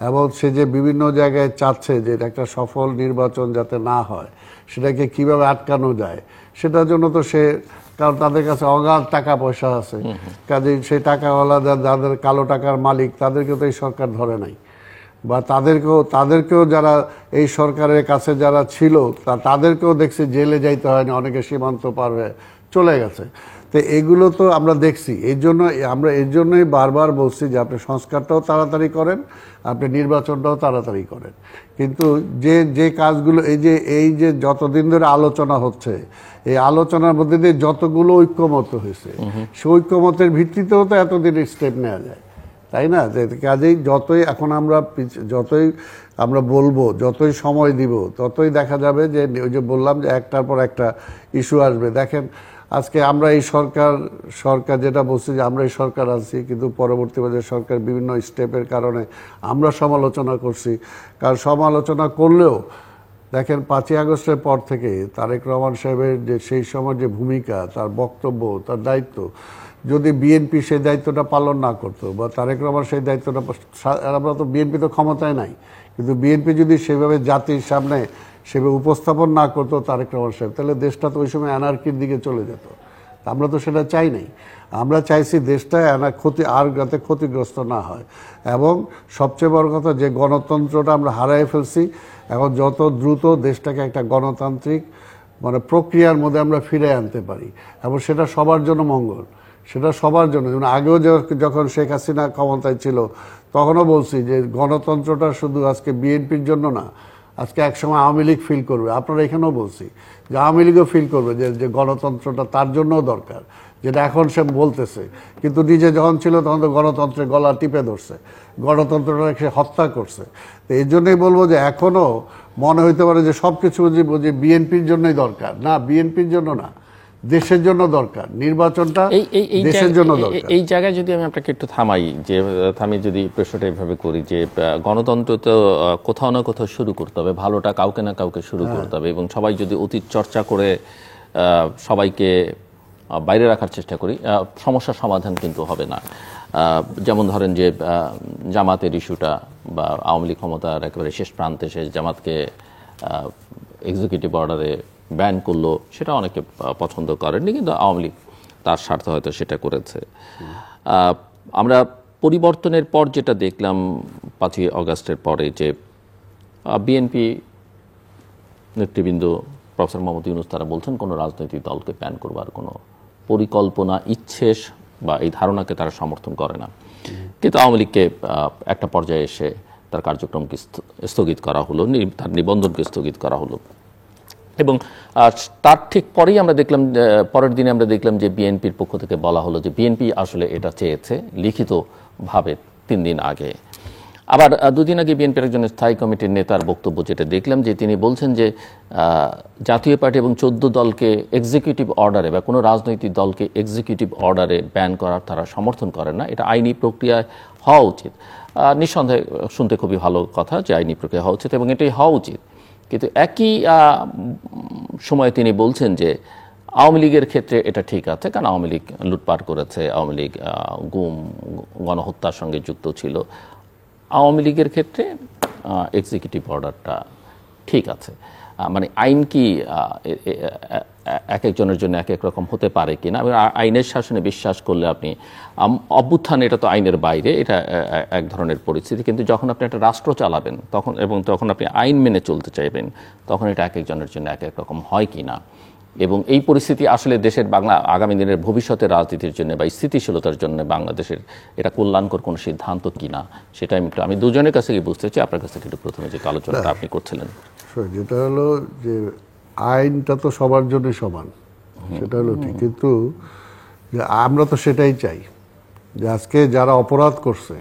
এবং সে যে বিভিন্ন জায়গায় চাচ্ছে যে একটা সফল নির্বাচন যাতে না হয় সেটাকে কিভাবে আটকানো যায়, সেটার জন্য তো সে, কারণ তাদের কাছে অগাধ টাকা পয়সা আছে, কাজেই সেই টাকাওয়ালা যাদের কালো টাকার মালিক তাদেরকে তো এই সরকার ধরে নাই, বা তাদেরকেও যারা এই সরকারের কাছে যারা ছিল তাদেরকেও দেখছি জেলে যাইতে হয়নি, অনেকে সীমান্ত পার হয়ে চলে গেছে। তো এগুলো তো আমরা দেখছি, আমরা এর জন্যই বারবার বলছি যে আপনি সংস্কারটাও তাড়াতাড়ি করেন, আপনি নির্বাচনটাও তাড়াতাড়ি করেন। কিন্তু যে কাজগুলো এই যে যতদিন ধরে আলোচনা হচ্ছে, এই আলোচনার মধ্যে দিয়ে যতগুলো ঐক্যমত হয়েছে, সেই ঐক্যমতের ভিত্তিতেও তো এতদিন স্টেপ নেওয়া যায়, তাই না? কাজেই যতই আমরা বলবো, যতই সময় দিব, ততই দেখা যাবে যে ওই যে বললাম যে একটার পর একটা ইস্যু আসবে। দেখেন আজকে আমরা এই সরকার যেটা বলছি যে আমরা এই সরকার আছি, কিন্তু পরবর্তী পর্যায়ে সরকার বিভিন্ন স্টেপের কারণে আমরা সমালোচনা করছি। কারণ সমালোচনা করলেও দেখেন 5ই আগস্টের পর থেকে তারেক রহমান সাহেবের যে সেই সময় যে ভূমিকা, তার বক্তব্য, তার দায়িত্ব, যদি বিএনপি সেই দায়িত্বটা পালন না করতো বা তারেক রহমান সেই দায়িত্বটা, আমরা তো বিএনপি তো ক্ষমতায় নাই, কিন্তু বিএনপি যদি সেভাবে জাতির সামনে সেভাবে উপস্থাপন না করতো তারেক রহমান সাহেব, তাহলে দেশটা তো ওই সময় অ্যানার্কির দিকে চলে যেত। আমরা তো সেটা চাই নাই। আমরা চাইছি দেশটা যাতে ক্ষতিগ্রস্ত না হয়, এবং সবচেয়ে বড় কথা যে গণতন্ত্রটা আমরা হারাই ফেলছি, এখন যত দ্রুত দেশটাকে একটা গণতান্ত্রিক প্রক্রিয়ার মধ্যে আমরা ফিরে আনতে পারি, এবং সেটা সবার জন্য মঙ্গল, সেটা সবার জন্য। যেমন আগেও যখন শেখ হাসিনা ক্ষমতায় ছিল তখনও বলছি যে গণতন্ত্রটা শুধু আজকে বিএনপির জন্য না, আজকে একসময় আওয়ামী লীগ ফিল করবে। আপনারা এখানেও বলছি যে আওয়ামী লীগও ফিল করবে যে গণতন্ত্রটা তার জন্যও দরকার, যেটা এখন সে বলতেছে। কিন্তু নিজে যখন ছিল তখন তো গণতন্ত্রের গলা টিপে ধরছে, গণতন্ত্রটাকে সে হত্যা করছে। তো এই জন্যই বলবো যে এখনও মনে হইতে পারে যে সব কিছু যে বিএনপির জন্যই দরকার, না, বিএনপির জন্য না, দেশের জন্য দরকার। নির্বাচনটা দেশের জন্য দরকার। এই জায়গায় যদি আমি আপনাকে একটু থামি যদি প্রশ্নটা এইভাবে করি যে গণতন্ত্র তো কোথাও না কোথাও শুরু করতে হবে, ভালোটা কাউকে না কাউকে শুরু করতে হবে, এবং সবাই যদি অতীত চর্চা করে সবাইকে বাইরে রাখার চেষ্টা করি, সমস্যার সমাধান কিন্তু হবে না। যেমন ধরেন যে জামাতের ইস্যুটা, বা আওয়ামী লীগ ক্ষমতার একেবারে শেষ প্রান্তে শেষ জামাতকে এক্সিকিউটিভ অর্ডারে ব্যান করলো, সেটা অনেকে পছন্দ করেননি, কিন্তু আওয়ামী লীগ তার স্বার্থে হয়তো সেটা করেছে। আমরা পরিবর্তনের পর যেটা দেখলাম 5ই আগস্টের পরে, যে বিএনপি নেতৃবৃন্দ প্রফেসর মোহাম্মদ ইউনূস তারা বলছেন কোনো রাজনৈতিক দলকে ব্যান করবার কোনো পরিকল্পনা, ইচ্ছে বা এই ধারণাকে তারা সমর্থন করে না। কিন্তু আওয়ামী লীগকে একটা পর্যায়ে এসে তার কার্যক্রমকে স্থগিত করা হলো, তার নিবন্ধনকে স্থগিত করা হলো। এবং তার ঠিক পরেই আমরা দেখলাম, পরের দিনে আমরা দেখলাম যে বিএনপির পক্ষ থেকে বলা হলো যে বিএনপি আসলে এটা চেয়েছে লিখিতভাবে 3 দিন আগে। আবার 2 দিন আগে বিএনপির একজন স্থায়ী কমিটির নেতার বক্তব্য যেটা দেখলাম, যে তিনি বলছেন যে জাতীয় পার্টি এবং 14 দলকে এক্সিকিউটিভ অর্ডারে বা কোনো রাজনৈতিক দলকে এক্সিকিউটিভ অর্ডারে ব্যান করার তারা সমর্থন করেন না, এটা আইনি প্রক্রিয়ায় হওয়া উচিত। নিঃসন্দেহে শুনতে খুবই ভালো কথা যে আইনি প্রক্রিয়া হওয়া উচিত এবং এটাই হওয়া উচিত। কিন্তু একই সময়ে তিনি বলছেন যে আওয়ামী লীগের ক্ষেত্রে এটা ঠিক আছে, কারণ আওয়ামী লীগ লুটপাট করেছে, আওয়ামী লীগ গুম গণহত্যার সঙ্গে যুক্ত ছিল, আওয়ামী লীগের ক্ষেত্রে এক্সিকিউটিভ অর্ডারটা ঠিক আছে। মানে আইন কি এক একজনের জন্য এক এক রকম হতে পারে কিনা? আইনের শাসনে বিশ্বাস করলে আপনি অভ্যুত্থান, এটা তো আইনের বাইরে, এটা এক ধরনের পরিস্থিতি, কিন্তু যখন আপনি একটা রাষ্ট্র চালাবেন তখন আপনি আইন মেনে চলতে চাইবেন, তখন এটা এক একজনের জন্য এক এক রকম হয় কিনা। এবং এই পরিস্থিতি আসলে দেশের আগামী দিনের ভবিষ্যতের রাজনীতির জন্য বা স্থিতিশীলতার জন্য বাংলাদেশের এটা কল্যাণকর কোনো সিদ্ধান্ত কিনা, সেটা আমি দুজনের কাছে গিয়ে বুঝতে চাই। আপনার কাছ থেকে একটু প্রথমে যে আলোচনাটা আপনি করছিলেন, যেটা হলো যে আইনটা তো সবার জন্য সমান, সেটা হলো ঠিক, কিন্তু আমরা তো সেটাই চাই যে আজকে যারা অপরাধ করছে,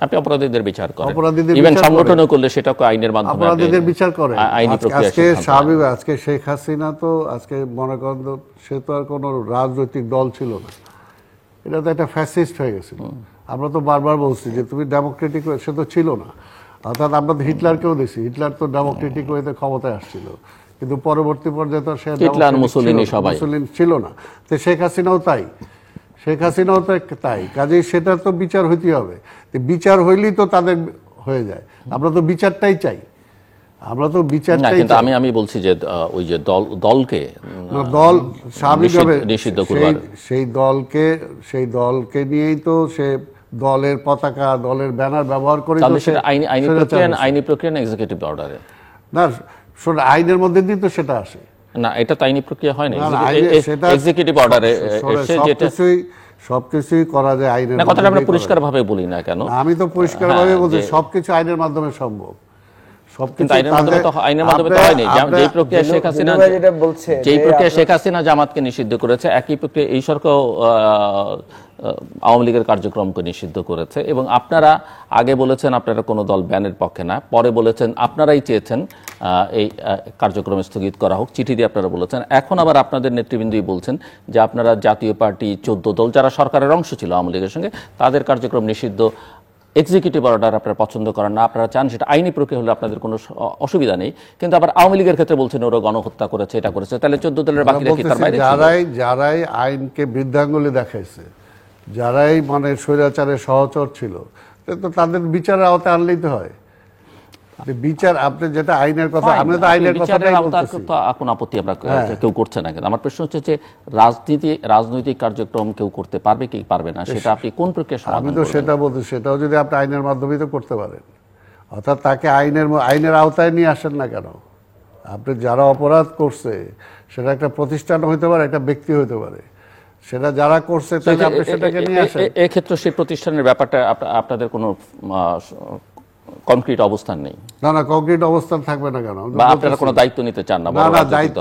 আপনি অপরাধীদের বিচার করেন, অপরাধীদের ইভেন বিচার সংগঠনও করলে সেটাকে আইনের মাধ্যমে অপরাধীদের বিচার করে। আইনি প্রক্রিয়া আজকে স্বাভাবিক, আজকে শেখ হাসিনা তো আজকে মনে করেন সে তো আর কোনো রাজনৈতিক দল ছিল না, এটা তো একটা ফ্যাসিস্ট হয়ে গেছিল। আমরা তো বারবার বলছি যে তুমি ডেমোক্রেটিক, সে তো ছিল না। অর্থাৎ আমরা তো হিটলারকেও দেখছি, হিটলার তো ডেমোক্রেটিক ওয়েতে ক্ষমতায় আসছিল, কিন্তু পরবর্তী পর্যায়ে তো সে মুসলিম ছিল না। তো শেখ হাসিনাও তাই, শেখ হাসিনাও তো তাই। কাজেই সেটা তো বিচার হইতে হবে, বিচার হইলেই তো তাদের হয়ে যায়। আমরা তো বিচারটাই চাই, আমরা তো বিচারটাই কিন্তু আমি বলছি যে ওই যে দলকে দল স্বাভাবিকভাবে নিষিদ্ধ করবার, সেই দলকে নিয়েই তো সে দলের পতাকা, দলের ব্যানার ব্যবহার করে আইনি প্রক্রিয়া না এক্সিকিউটিভ অর্ডারে না, আইনের মধ্যে দিয়ে তো সেটা আসে না, এটা তো আইনি প্রক্রিয়া হয় না, এক্সিকিউটিভ অর্ডারে সবকিছুই করা যায় আইনের। কথাটা আমরা পরিষ্কারভাবে বলি না কেন? আমি তো পরিষ্কারভাবে বলছি সবকিছু আইনের মাধ্যমে সম্ভব। শেখ হাসিনা জামাতকে নিষিদ্ধ করেছে, একই প্রক্রিয়া এই সরকার আওয়ামী লীগের কার্যক্রমকে নিষিদ্ধ করেছে। এবং আপনারা আগে বলেছেন আপনারা কোনো দল ব্যানের পক্ষে না, পরে বলেছেন আপনারাই চেয়েছেন এই কার্যক্রম স্থগিত করা হোক, চিঠি দিয়ে আপনারা বলেছেন। এখন আবার আপনাদের নেতৃবৃন্দই বলছেন যে আপনারা জাতীয় পার্টি 14 দল যারা সরকারের অংশ ছিল আওয়ামী লীগের সঙ্গে, তাদের কার্যক্রম নিষিদ্ধ, এক্সিকিউটিভ অর্ডার আপনারা পছন্দ করেন না, আপনারা চান সেটা আইনি প্রক্রিয়া হলে আপনাদের কোনো অসুবিধা নেই। কিন্তু আবার আওয়ামী লীগের ক্ষেত্রে বলছেন ওরা গণহত্যা করেছে, এটা করেছে, তাহলে 14 দলের বাকিরা কি তার বাইরে? যারাই আইনকে বৃদ্ধাঙ্গুলি দেখাইছে, যারাই মানে স্বৈরাচারের সহচর ছিল, তো তাদের বিচারের আওতায় আনলেই তো হয়। বিচার আপনি যেটা আইনের কথা, আমি তো আইনের কথাটাই বলতেছি, কোনো আপত্তি আমরা কেউ করছে না। কিন্তু আমার প্রশ্ন হচ্ছে যে রাজনৈতিক কার্যক্রম কেউ করতে পারবে কি পারবে না, সেটা আপনি কোন প্রক্রিয়া সমাধান করবেন? আমি তো সেটা বলছি, সেটাও যদি আপনি আইনের মাধ্যমে তো করতে পারেন। অর্থাৎ তাকে আইনের আওতায় নিয়ে আসেন না কেন? আপনি যারা অপরাধ করছে, সেটা একটা প্রতিষ্ঠান হইতে পারে, একটা ব্যক্তি হইতে পারে, সেটা যারা করছে তাহলে আপনি সেটাকে নিয়ে আসেন। এক্ষেত্রে সেই প্রতিষ্ঠানের ব্যাপারটা আপনাদের কোনো কনক্রিট অবস্থান নেই? না, কনক্রিট অবস্থান থাকবে না কেন? আপনারা কোনো দায়িত্ব নিতে চান না? না, দায়িত্ব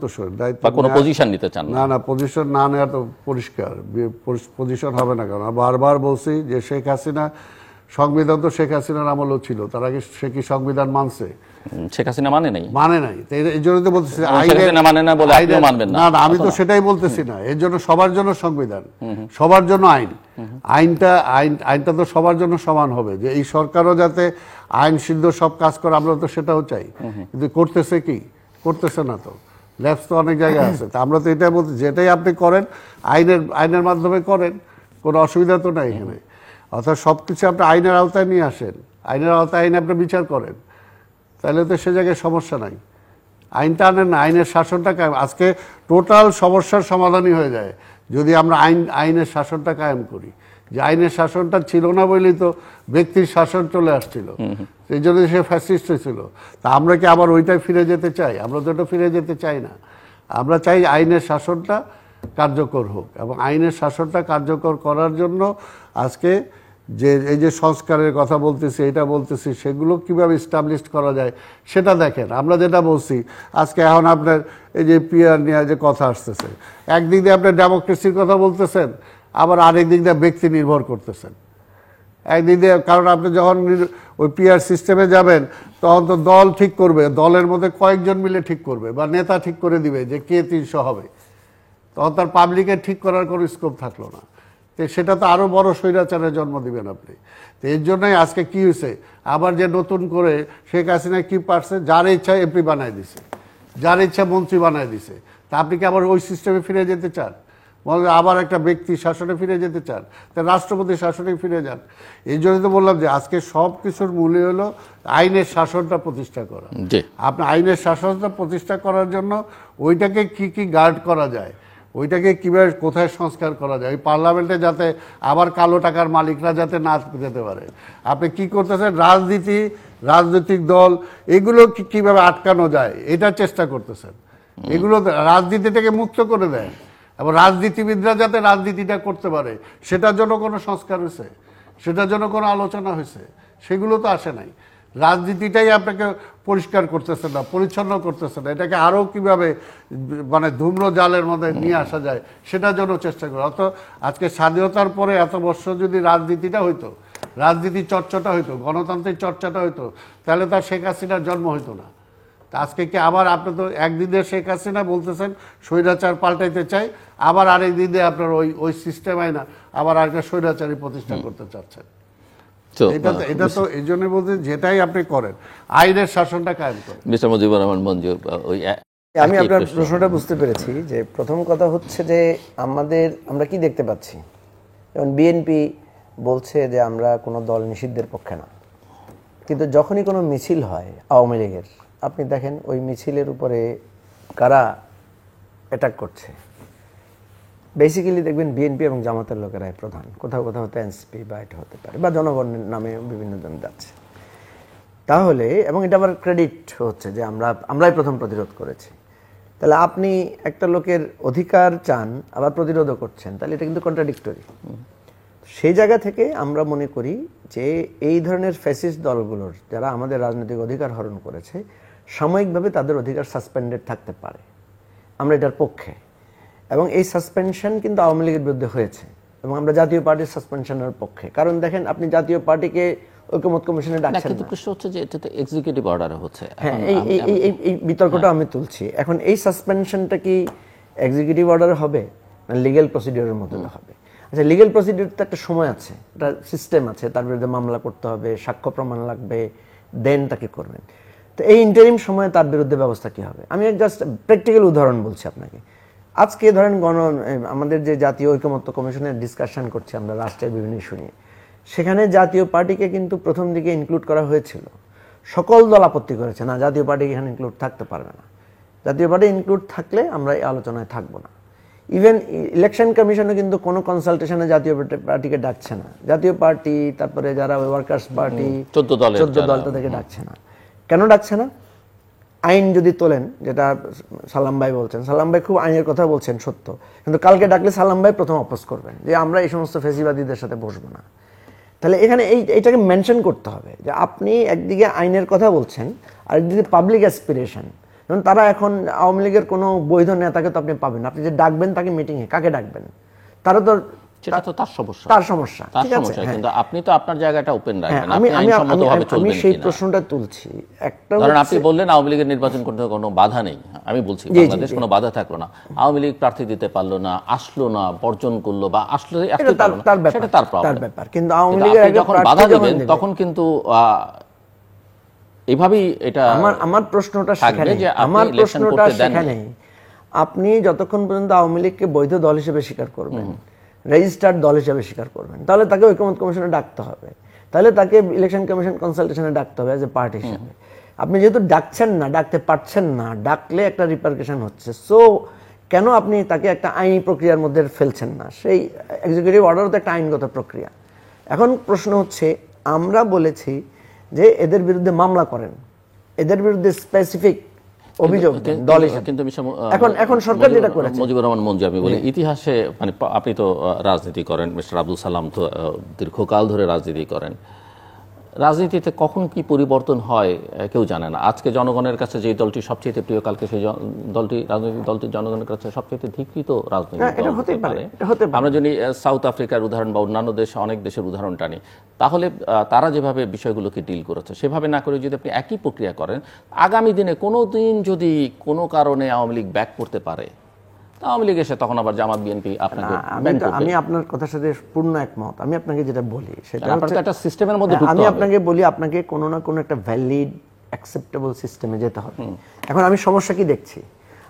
তো দায়িত্ব কোনো পজিশন নিতে চান না? না, পজিশন না নেওয়া তো পরিষ্কার, পজিশন হবে না কেন? বারবার বলছি যে শেখ হাসিনা, সংবিধান তো শেখ হাসিনার আমলও ছিল, তার আগে সে কি সংবিধান মানছে? শেখ হাসিনা মানে নাই, এই জন্য তো বলতেছি না, আমি তো সেটাই বলতেছি না। এর জন্য সবার জন্য সংবিধান, সবার জন্য আইনটা তো সবার জন্য সমান হবে, যে এই সরকারও যাতে আইন সিদ্ধ সব কাজ করে, আমরা তো সেটাও চাই। কিন্তু করতেছে না, তো ল্যাপস তো অনেক জায়গায় আছে। তা আমরা তো এটাই বলতে, যেটাই আপনি করেন আইনের মাধ্যমে করেন, কোনো অসুবিধা তো নাই এখানে। অর্থাৎ সবকিছু আপনি আইনের আওতায় নিয়ে আসেন, আইনের আওতায় আপনি বিচার করেন, তাহলে তো সে জায়গায় সমস্যা নাই। আইনটা আনেন না, আইনের শাসনটা কায়েম। আজকে টোটাল সমস্যার সমাধানই হয়ে যায় যদি আমরা আইনের শাসনটা কায়েম করি। যে আইনের শাসনটা ছিল না বলেই তো ব্যক্তির শাসন চলে আসছিল, সেই জন্য সে ফ্যাসিস্ট হয়েছিল। তা আমরা কি আবার ওইটাই ফিরে যেতে চাই? আমরা তো এটা ফিরে যেতে চাই না। আমরা চাই আইনের শাসনটা কার্যকর হোক, এবং আইনের শাসনটা কার্যকর করার জন্য আজকে যে এই যে সংস্কারের কথা বলতেছি, এটা বলতেছি, সেগুলো কিভাবে এস্টাবলিশ করা যায় সেটা দেখেন। আমরা যেটা বলছি আজকে, এখন আপনার এই যে পিয়ার নিয়ে যে কথা আসতেছে, একদিক দিয়ে আপনার ডেমোক্রেসির কথা বলতেছেন, আবার আরেক দিক দিয়ে ব্যক্তি নির্ভর করতেছেন একদিক দিয়ে। কারণ আপনি যখন ওই পিয়ার সিস্টেমে যাবেন, তখন তো দল ঠিক করবে, দলের মধ্যে কয়েকজন মিলে ঠিক করবে বা নেতা ঠিক করে দিবে যে কে 300 হবে, তখন তার পাবলিকের ঠিক করার কোনো স্কোপ থাকলো না। তো সেটা তো আরও বড় স্বৈরাচারের জন্ম দিবেন আপনি। তো এর জন্যই আজকে কি হয়েছে, আবার যে নতুন করে শেখ হাসিনা কি পারছে, যার ইচ্ছা এমপি বানায় দিছে, যার ইচ্ছা মন্ত্রী বানায় দিছে। তা আপনি কি আবার ওই সিস্টেমে ফিরে যেতে চান? আবার একটা ব্যক্তি শাসনে ফিরে যেতে চান? তা রাষ্ট্রপতি শাসনে ফিরে যান। এই জন্য তো বললাম যে আজকে সব কিছুর মূলে হলো আইনের শাসনটা প্রতিষ্ঠা করা। আপনি আইনের শাসনটা প্রতিষ্ঠা করার জন্য ওইটাকে কি গার্ড করা যায়, ওইটাকে কীভাবে কোথায় সংস্কার করা যায়, ওই পার্লামেন্টে যাতে আবার কালো টাকার মালিকরা যাতে না যেতে পারে। আপনি কি করতেছেন, রাজনৈতিক দল এগুলো কীভাবে আটকানো যায় এটা চেষ্টা করতেছেন। এগুলো রাজনীতি থেকে মুক্ত করে দেয় এবং রাজনীতিবিদরা যাতে রাজনীতিটা করতে পারে সেটার জন্য কোনো সংস্কার হয়েছে, সেটার জন্য কোনো আলোচনা হয়েছে, সেগুলো তো আসে নাই। রাজনীতিটাই আপনাকে পরিষ্কার করতেছে না, পরিচ্ছন্ন করতেছে না, এটাকে আরও কীভাবে মানে ধূম্র জালের মধ্যে নিয়ে আসা যায় সেটার জন্য চেষ্টা করে। অত আজকে স্বাধীনতার পরে এত বছর যদি রাজনীতিটা হইতো, রাজনীতির চর্চাটা হইতো, গণতান্ত্রিক চর্চাটা হইতো, তাহলে তার শেখ হাসিনার জন্ম হইতো না। তা আজকে কি আবার আপনি তো একদিকে শেখ হাসিনা বলতেছেন স্বৈরাচার পাল্টাইতে চাই, আবার আরেক দিকে আপনার ওই সিস্টেম আইনা আবার আরেকটা স্বৈরাচারী প্রতিষ্ঠা করতে চাচ্ছেন। এটা তো এই জন্য বলতে যেটাই আপনি করেন আইনের শাসনটা কায়েম করেন। মিস্টার মুজিবুর রহমান মঞ্জুর, আমি আপনার প্রশ্নটা বুঝতে পেরেছি। যে প্রথম কথা হচ্ছে যে আমরা কি দেখতে পাচ্ছি, যেমন বিএনপি বলছে যে আমরা কোনো দল নিষিদ্ধের পক্ষে না, কিন্তু যখনই কোনো মিছিল হয় আওয়ামী লীগের, আপনি দেখেন ওই মিছিলের উপরে কারা অ্যাটাক করছে, বেসিক্যালি দেখবেন বিএনপি এবং জামাতের লোকেরাই প্রধান। কোথাও কোথাও হয়তো এনসিপি বা এটা হতে পারে, বা জনগণের নামে বিভিন্ন জন যাচ্ছে। তাহলে এবং এটা আবার ক্রেডিট হচ্ছে যে আমরাই প্রথম প্রতিরোধ করেছি। তাহলে আপনি একটা লোকের অধিকার চান আবার প্রতিরোধও করছেন, তাহলে এটা কিন্তু কন্ট্রাডিক্টরি। সেই জায়গা থেকে আমরা মনে করি যে এই ধরনের ফ্যাসিস্ট দলগুলোর যারা আমাদের রাজনৈতিক অধিকার হরণ করেছে, সাময়িকভাবে তাদের অধিকার সাসপেন্ডেড থাকতে পারে, আমরা এটার পক্ষে। এবং এই সাসপেনশন কিন্তু আওয়ামী লীগের বিরুদ্ধে হয়েছে এবং আমরা জাতীয় পার্টির সাসপেনশনের পক্ষে। কারণ দেখেন, আপনি জাতীয় পার্টিকে ঐকমত্য কমিশনে ডাকছেন, কিন্তু প্রশ্ন হচ্ছে যে এটা তো এক্সিকিউটিভ অর্ডারে হচ্ছে। হ্যাঁ, এই বিতর্কটা আমি তুলছি। এখন এই সাসপেনশনটা কি এক্সিকিউটিভ অর্ডারে হবে না লিগ্যাল প্রসিডিওরের মধ্যে হবে? আচ্ছা, লিগ্যাল প্রসিডিওর তো একটা সময় আছে, একটা সিস্টেম আছে, তার বিরুদ্ধে মামলা করতে হবে, সাক্ষ্য প্রমাণ লাগবে, দেন তাকে করবেন। তো এই ইন্টারিম সময়ে তার বিরুদ্ধে ব্যবস্থা কি হবে? আমি জাস্ট প্র্যাকটিক্যাল উদাহরণ বলছি আপনাকে। আজকে ধরেন আমাদের যে জাতীয় ঐকমত্য কমিশনের ডিসকাশন করছি আমরা রাষ্ট্রের বিভিন্ন ইস্যু নিয়ে, সেখানে জাতীয় পার্টিকে কিন্তু প্রথম দিকে ইনক্লুড করা হয়েছিল। সকল দল আপত্তি করেছে, না জাতীয় পার্টি এখানে ইনক্লুড থাকতে পারবে না, জাতীয় পার্টি ইনক্লুড থাকলে আমরা এই আলোচনায় থাকবো না। ইভেন ইলেকশন কমিশনে কিন্তু কোনো কনসালটেশনে জাতীয় পার্টিকে ডাকছে না। জাতীয় পার্টি, তারপরে যারা ওয়ার্কার্স পার্টি 14 দল তাদেরকে ডাকছে না। কেন ডাকছে না? আইন যদি তোলেন, যেটা সালাম ভাই বলছেন, সালাম ভাই খুব আইনের কথা বলছেন, সত্য, কিন্তু কালকে ডাকলে সালাম ভাই প্রথম অপোজ করবেন যে আমরা এই সমস্ত ফেসিবাদীদের সাথে বসবো না। তাহলে এখানে এইটাকে মেনশন করতে হবে যে আপনি একদিকে আইনের কথা বলছেন, আরেকদিকে পাবলিক অ্যাসপিরেশন। যেমন তারা এখন আওয়ামী লীগের কোনো বৈধ নেতাকে তো আপনি পাবেন, আপনি যে ডাকবেন তাকে মিটিংয়ে, কাকে ডাকবেন? তারা তো তার সমস্যা, ঠিক আছে, কিন্তু আপনি তো আপনার জায়গাটা ওপেন রাখবেন। আমি সেই প্রশ্নটা তুলছি। একটা আপনি বললেন আওয়ামী লীগের নির্বাচন করতে কোনো বাধা নেই, আমি বলছি বাংলাদেশ কোনো বাধা থাকলো না, আওয়ামী লীগ প্রার্থী দিতে পারলো না, আসলো না, বর্জন করলো বা আসলে তার ব্যাপার। কিন্তু আওয়ামী লীগের যখন বাধা দেবেন তখন কিন্তু এইভাবেই এটা আমার প্রশ্নটা সেখানে আপনি যতক্ষণ পর্যন্ত আওয়ামী লীগকে বৈধ দল হিসেবে স্বীকার করবেন, রেজিস্টার্ড দল হিসেবে স্বীকার করবেন, তাহলে তাকে ঐকমত্য কমিশনে ডাকতে হবে, তাহলে তাকে ইলেকশন কমিশন কনসালটেশনে ডাকতে হবে এজ এ পার্টি হিসেবে। আপনি যেহেতু ডাকছেন না, ডাকতে পারছেন না, ডাকলে একটা রিপারকেশন হচ্ছে। সো কেন আপনি তাকে একটা আইনি প্রক্রিয়ার মধ্যে ফেলছেন না? সেই এক্সিকিউটিভ অর্ডারও তো একটা আইনগত প্রক্রিয়া। এখন প্রশ্ন হচ্ছে, আমরা বলেছি যে এদের বিরুদ্ধে মামলা করেন, এদের বিরুদ্ধে স্পেসিফিক অভিযোগ দেন দল হিসেবে। কিন্তু এখন সরকার যেটা করেছে, মুজিবুর রহমান মঞ্জু, আমি বলি ইতিহাসে মানে আপনি তো রাজনীতি করেন, মিস্টার আব্দুল সালাম তো দীর্ঘকাল ধরে রাজনীতি করেন, রাজনীতিতে কখন কি পরিবর্তন হয় কেউ জানে না। আজকে জনগণের কাছে যে দলটি সবচেয়ে প্রিয়, কালকে সেই দলটি, রাজনৈতিক দলটি জনগণের কাছে সবচেয়ে ধিকৃত রাজনৈতিক দল হতে পারে। আমরা যদি সাউথ আফ্রিকার উদাহরণ বা অন্যান্য দেশ, অনেক দেশের উদাহরণ টানি, তাহলে তারা যেভাবে বিষয়গুলোকে ডিল করেছে সেভাবে না করে যদি আপনি একই প্রক্রিয়া করেন, আগামী দিনে কোনো দিন যদি কোনো কারণে আওয়ামী লীগ ব্যাক করতে পারে, আওয়ামী লীগ এসে তখন আবার জামাত বিএনপি আপনাকে আমি আপনার কথার সাথে পূর্ণ একমত। আমি আপনাকে যেটা বলি সেটা একটা সিস্টেমের মধ্যে আমি আপনাকে বলি, আপনাকে কোনো না কোনো একটা ভ্যালিড অ্যাকসেপ্টেবল সিস্টেমে যেতে হবে। এখন আমি সমস্যা কি দেখছি?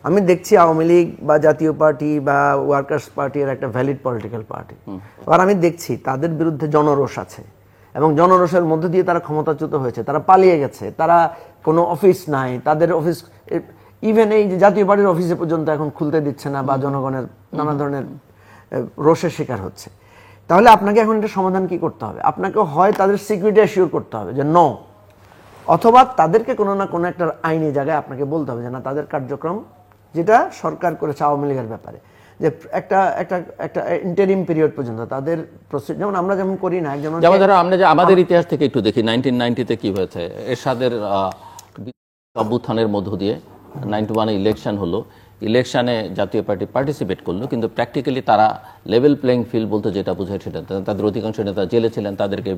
আমি দেখছি আওয়ামী লীগ বা জাতীয় পার্টি বা ওয়ার্কার্স পার্টি এর একটা ভ্যালিড পলিটিক্যাল পার্টি, আর আমি দেখছি তাদের বিরুদ্ধে জনরোষ আছে এবং জনরোষের মধ্য দিয়ে তারা ক্ষমতাচ্যুত হয়েছে, তারা পালিয়ে গেছে, তারা কোনো অফিস নাই, তাদের অফিস ইভেন এই যে জাতীয় পার্টির অফিসে পর্যন্ত এখন খুলতে দিচ্ছে না বা জনগণের নানা ধরনের রোষের শিকার হচ্ছে। তাহলে আপনাকে এখন এটা সমাধান কি করতে হবে? আপনাকে হয় তাদের সিকিউরিটি অ্যাসিওর করতে হবে যে নো, অথবা তাদেরকে কোনো না কোনো একটা আইনি জায়গায় আপনাকে বলতে হবে যে না, তাদের কার্যক্রম যেটা সরকার করেছে আওয়ামী লীগের ব্যাপারে, যে একটা একটা একটা ইন্টারিম পিরিয়ড পর্যন্ত তাদের যেমন আমরা যেমন করি না, যেমন ধরো আমরা যে আমাদের ইতিহাস থেকে একটু দেখি 1990-তে কি হয়েছে, এরশাদের অভ্যুত্থানের মধ্য দিয়ে 91-এ ইলেকশন হলো, ইলেকশনে জাতীয় পার্টি পার্টিসিপেট করলো, কিন্তু প্র্যাকটিক্যালি তারা লেভেল প্লেইং ফিল্ড বলতে যেটা বোঝায় সেটা, তাদের অধিকাংশ নেতা জেলে ছিলেন, তাদেরকে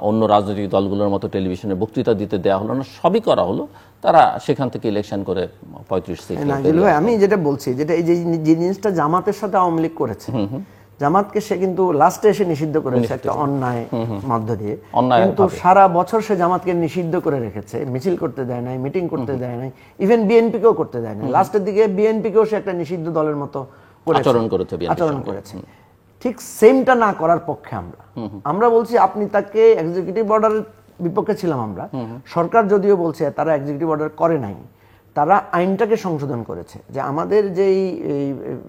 অন্য রাজনৈতিক দলগুলোর মতো টেলিভিশনে বক্তৃতা দিতে দেওয়া হলো না, সবই করা হলো, তারা সেখান থেকে ইলেকশন করে 35 সিট। আমি যেটা বলছি, যেটা এই যে জিনিসটা জামাতের সাথে আওয়ামী লীগ করেছে, জামাতকে সে কিন্তু লাস্টে এসে নিষিদ্ধ করেছে একটা অন্যায় মধ্য দিয়ে, কিন্তু সারা বছর সে জামাতকে নিষিদ্ধ করে রেখেছে, মিছিল করতে দেয় নাই, মিটিং করতে দেয় নাই, ইভেন বিএনপিকেও করতে দেয় নাই। লাস্টের দিকে বিএনপিকেও সে একটা নিষিদ্ধ দলের মতো আচরণ করেছে। ঠিক সেমটা না করার পক্ষে আমরা বলছি, আপনি তাকে এক্সিকিউটিভ অর্ডারের বিপক্ষে ছিলাম আমরা, সরকার যদিও বলছে তারা এক্সিকিউটিভ অর্ডার করে নাই, তারা আইনটাকে সংশোধন করেছে, যে আমাদের যেই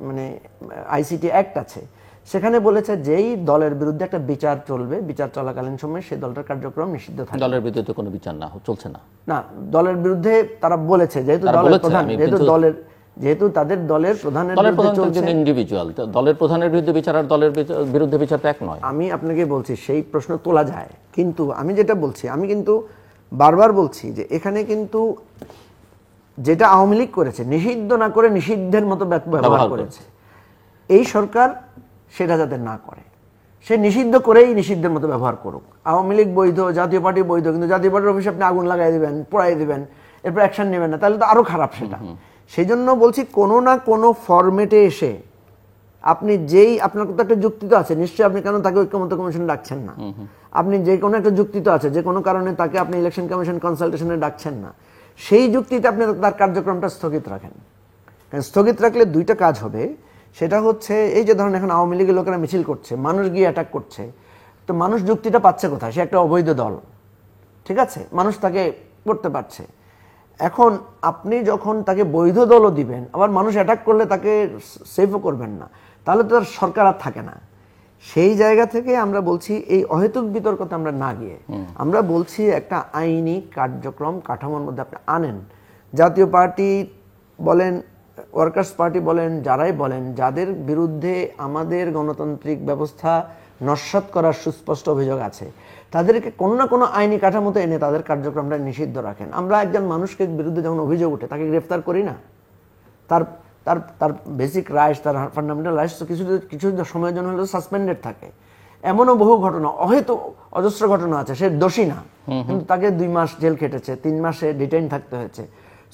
মানে আইসিটি অ্যাক্ট আছে সেখানে বলেছে যেই দলের বিরুদ্ধে একটা বিচার চলবে, বিচার চলাকালীন সময় সেই দলটার কার্যক্রম নিষিদ্ধ থাকবে। দলের বিরুদ্ধে কোনো বিচার না চলছে না, দলের বিরুদ্ধে তারা বলেছে, যেহেতু দলের প্রধান, যেহেতু তাদের দলের প্রধানের ইন্ডিভিজুয়াল, দলের প্রধানের বিরুদ্ধে বিচার আর দলের বিরুদ্ধে বিচার এক নয়। আমি আপনাকে বলছি সেই প্রশ্ন তোলা যায়, কিন্তু আমি যেটা বলছি, আমি কিন্তু বারবার বলছি যে এখানে কিন্তু যেটা আওয়ামী লীগ করেছে, নিষিদ্ধ না করে নিষিদ্ধের মতো ব্যবহার করেছে, এই সরকার সেটা যাতে না করে, সে নিষিদ্ধ করেই নিষিদ্ধের মতো ব্যবহার করুক। আওয়ামী লীগ বৈধ, জাতীয় পার্টি বৈধ, কিন্তু জাতীয় পার্টির অফিসে আপনি আগুন লাগাই দিবেন, পোড়াই দিবেন, এরপর অ্যাকশন নেবেন না, তাহলে তো আরো খারাপ সেটা। সেই জন্য বলছি, কোনো না কোনো ফরম্যাটে এসে আপনি যেই, আপনার তো একটা যুক্তি তো আছে নিশ্চয়ই, আপনি কেন তাকে ঐক্যমত্য কমিশনে ডাকছেন না? আপনি যে কোনো একটা যুক্তি তো আছে, যে কোনো কারণে তাকে আপনি ইলেকশন কমিশন কনসালটেশনে ডাকছেন না, সেই যুক্তিতে আপনি তার কার্যক্রমটা স্থগিত রাখেন। স্থগিত রাখলে দুইটা কাজ হবে, সেটা হচ্ছে এই যে ধরেন এখন আওয়ামী লীগের লোকেরা মিছিল করছে, মানুষ গিয়ে অ্যাটাক করছে, তো মানুষ যুক্তিটা পাচ্ছে কোথায়? সে একটা অবৈধ দল, ঠিক আছে, মানুষ তাকে করতে পারছে। এখন আপনি যখন তাকে বৈধ দলও দিবেন, আবার মানুষ অ্যাটাক করলে তাকে সেফও করবেন না, তাহলে তো আর সরকার আর থাকে না। সেই জায়গা থেকে আমরা বলছি এই অহেতুক বিতর্কতে আমরা না গিয়ে আমরা বলছি একটা আইনি কার্যক্রম কাঠামোর মধ্যে আপনি আনেন। জাতীয় পার্টি বলেন, ওয়ার্কার্স পার্টি বলেন, যারাই বলেন, যাদের বিরুদ্ধে আমাদের গণতান্ত্রিক ব্যবস্থা নস্যাৎ করার সুস্পষ্ট অভিযোগ আছে, তাদেরকে কোনো না কোনো আইনি কাঠামোতে এনে তাদের কার্যক্রমটা নিষিদ্ধ রাখেন। আমরা একজন মানুষকে বিরুদ্ধে যখন অভিযোগ ওঠে তাকে গ্রেফতার করি না, তার তার তার বেসিক রাইটস, তার ফান্ডামেন্টাল রাইটস তো কিছু সময়ের জন্য হলেও সাসপেন্ডেড থাকে। এমনও বহু ঘটনা, হয়তো অজস্র ঘটনা আছে, সে দোষী না, কিন্তু তাকে 2 মাস জেল খেটেছে, 3 মাসে ডিটেইন থাকতে হয়েছে।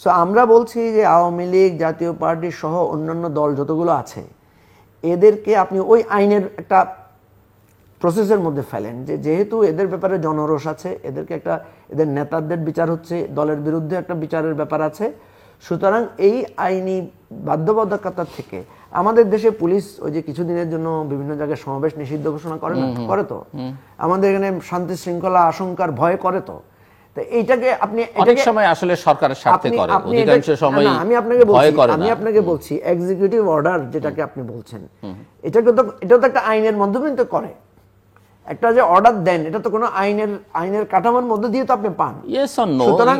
সো আমরা বলছি যে আওয়ামী লীগ, জাতীয় পার্টি সহ অন্যান্য দল যতগুলো আছে, এদেরকে আপনি ওই আইনের একটা প্রসেসের মধ্যে ফেলেন, যে যেহেতু এদের ব্যাপারে জনরোষ আছে, এদেরকে একটা, এদের নেতাদের বিচার হচ্ছে, দলের বিরুদ্ধে একটা বিচারের ব্যাপার আছে, সুতরাং এই আইনি বাধ্যবাধকতা থেকে আমাদের দেশে পুলিশ ওই যে কিছুদিনের জন্য বিভিন্ন জায়গায় সমাবেশ নিষিদ্ধ ঘোষণা করে না, করে তো, আমাদের এখানে শান্তি শৃঙ্খলা আশঙ্কার ভয় করে তো, এইটাকে আপনি অনেক সময় আসলে সরকারের স্বার্থে করে, অধিকাংশ সময় আমি আপনাকে বলছি এক্সিকিউটিভ অর্ডার যেটাকে আপনি বলছেন, এটাও তো একটা আইনের মাধ্যমে তো করে। একটা যে অর্ডার দেন, এটা তো কোনো আইনের কাঠামোর মধ্যে দিয়ে তো আপনি পান। ইয়েস অর নো, সুতরাং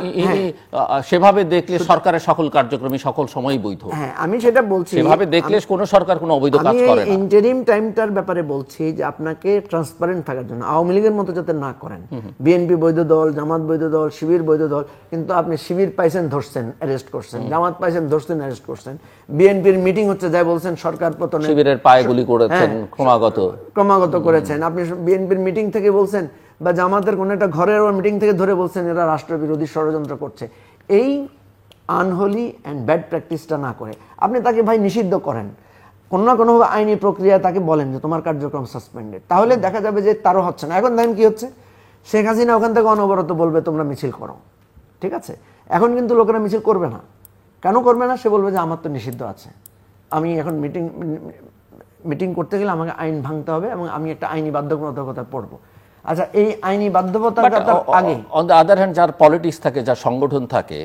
সেভাবে দেখলে সরকারের সকল কার্যক্রমই সকল সময় বৈধ। হ্যাঁ, আমি সেটা বলছি, সেভাবে দেখলে কোনো সরকার কোনো অবৈধ কাজ করে না। ইন্টারিম টাইমটার ব্যাপারে বলছি যে আপনাকে ট্রান্সপারেন্ট থাকার জন্য, আওয়ামী লীগের মতো যাতে না করেন। বিএনপি বৈধ দল, জামাত বৈধ দল, শিবির বৈধ দল, কিন্তু আপনি শিবির পাইছেন ধরছেন অ্যারেস্ট করছেন, জামাত পাইছেন ধরছেন অ্যারেস্ট করছেন, বিএনপির মিটিং হচ্ছে যাই বলছেন সরকার পতনে, শিবিরের পায়ে গুলি করেছেন ক্রমাগত করেছেন। আপনি বিএনপির মিটিং থেকে বলছেন, বা জামাতের কোনো একটা ঘরের মিটিং থেকে ধরে বলছেন এরা রাষ্ট্রবিরোধী ষড়যন্ত্র করছে। এই আনহোলি অ্যান্ড ব্যাড প্র্যাকটিসটা না করে আপনি তাকে ভাই নিষিদ্ধ করেন, কোনো না কোনোভাবে আইনি প্রক্রিয়া তাকে বলেন যে তোমার কার্যক্রম সাসপেন্ডেড, তাহলে দেখা যাবে যে তারও হচ্ছে না। এখন দেখেন কি হচ্ছে, শেখ হাসিনা ওখান থেকে অনবরত বলবে তোমরা মিছিল করো, ঠিক আছে? এখন কিন্তু লোকেরা মিছিল করবে না। কেন করবে না? সে বলবে যে আমার তো নিষিদ্ধ আছে, আমি এখন মিটিং করতে গেলে আমাকে আইন ভাঙতে হবে এবং আমি একটা আইনি বাধ্যবাধকতা পড়বো। আচ্ছা, এই আইনি বাধ্যবাধকতার আগে অন দ্য আদার হ্যান্ড যার পলিটিক্স থাকে, যার সংগঠন থাকে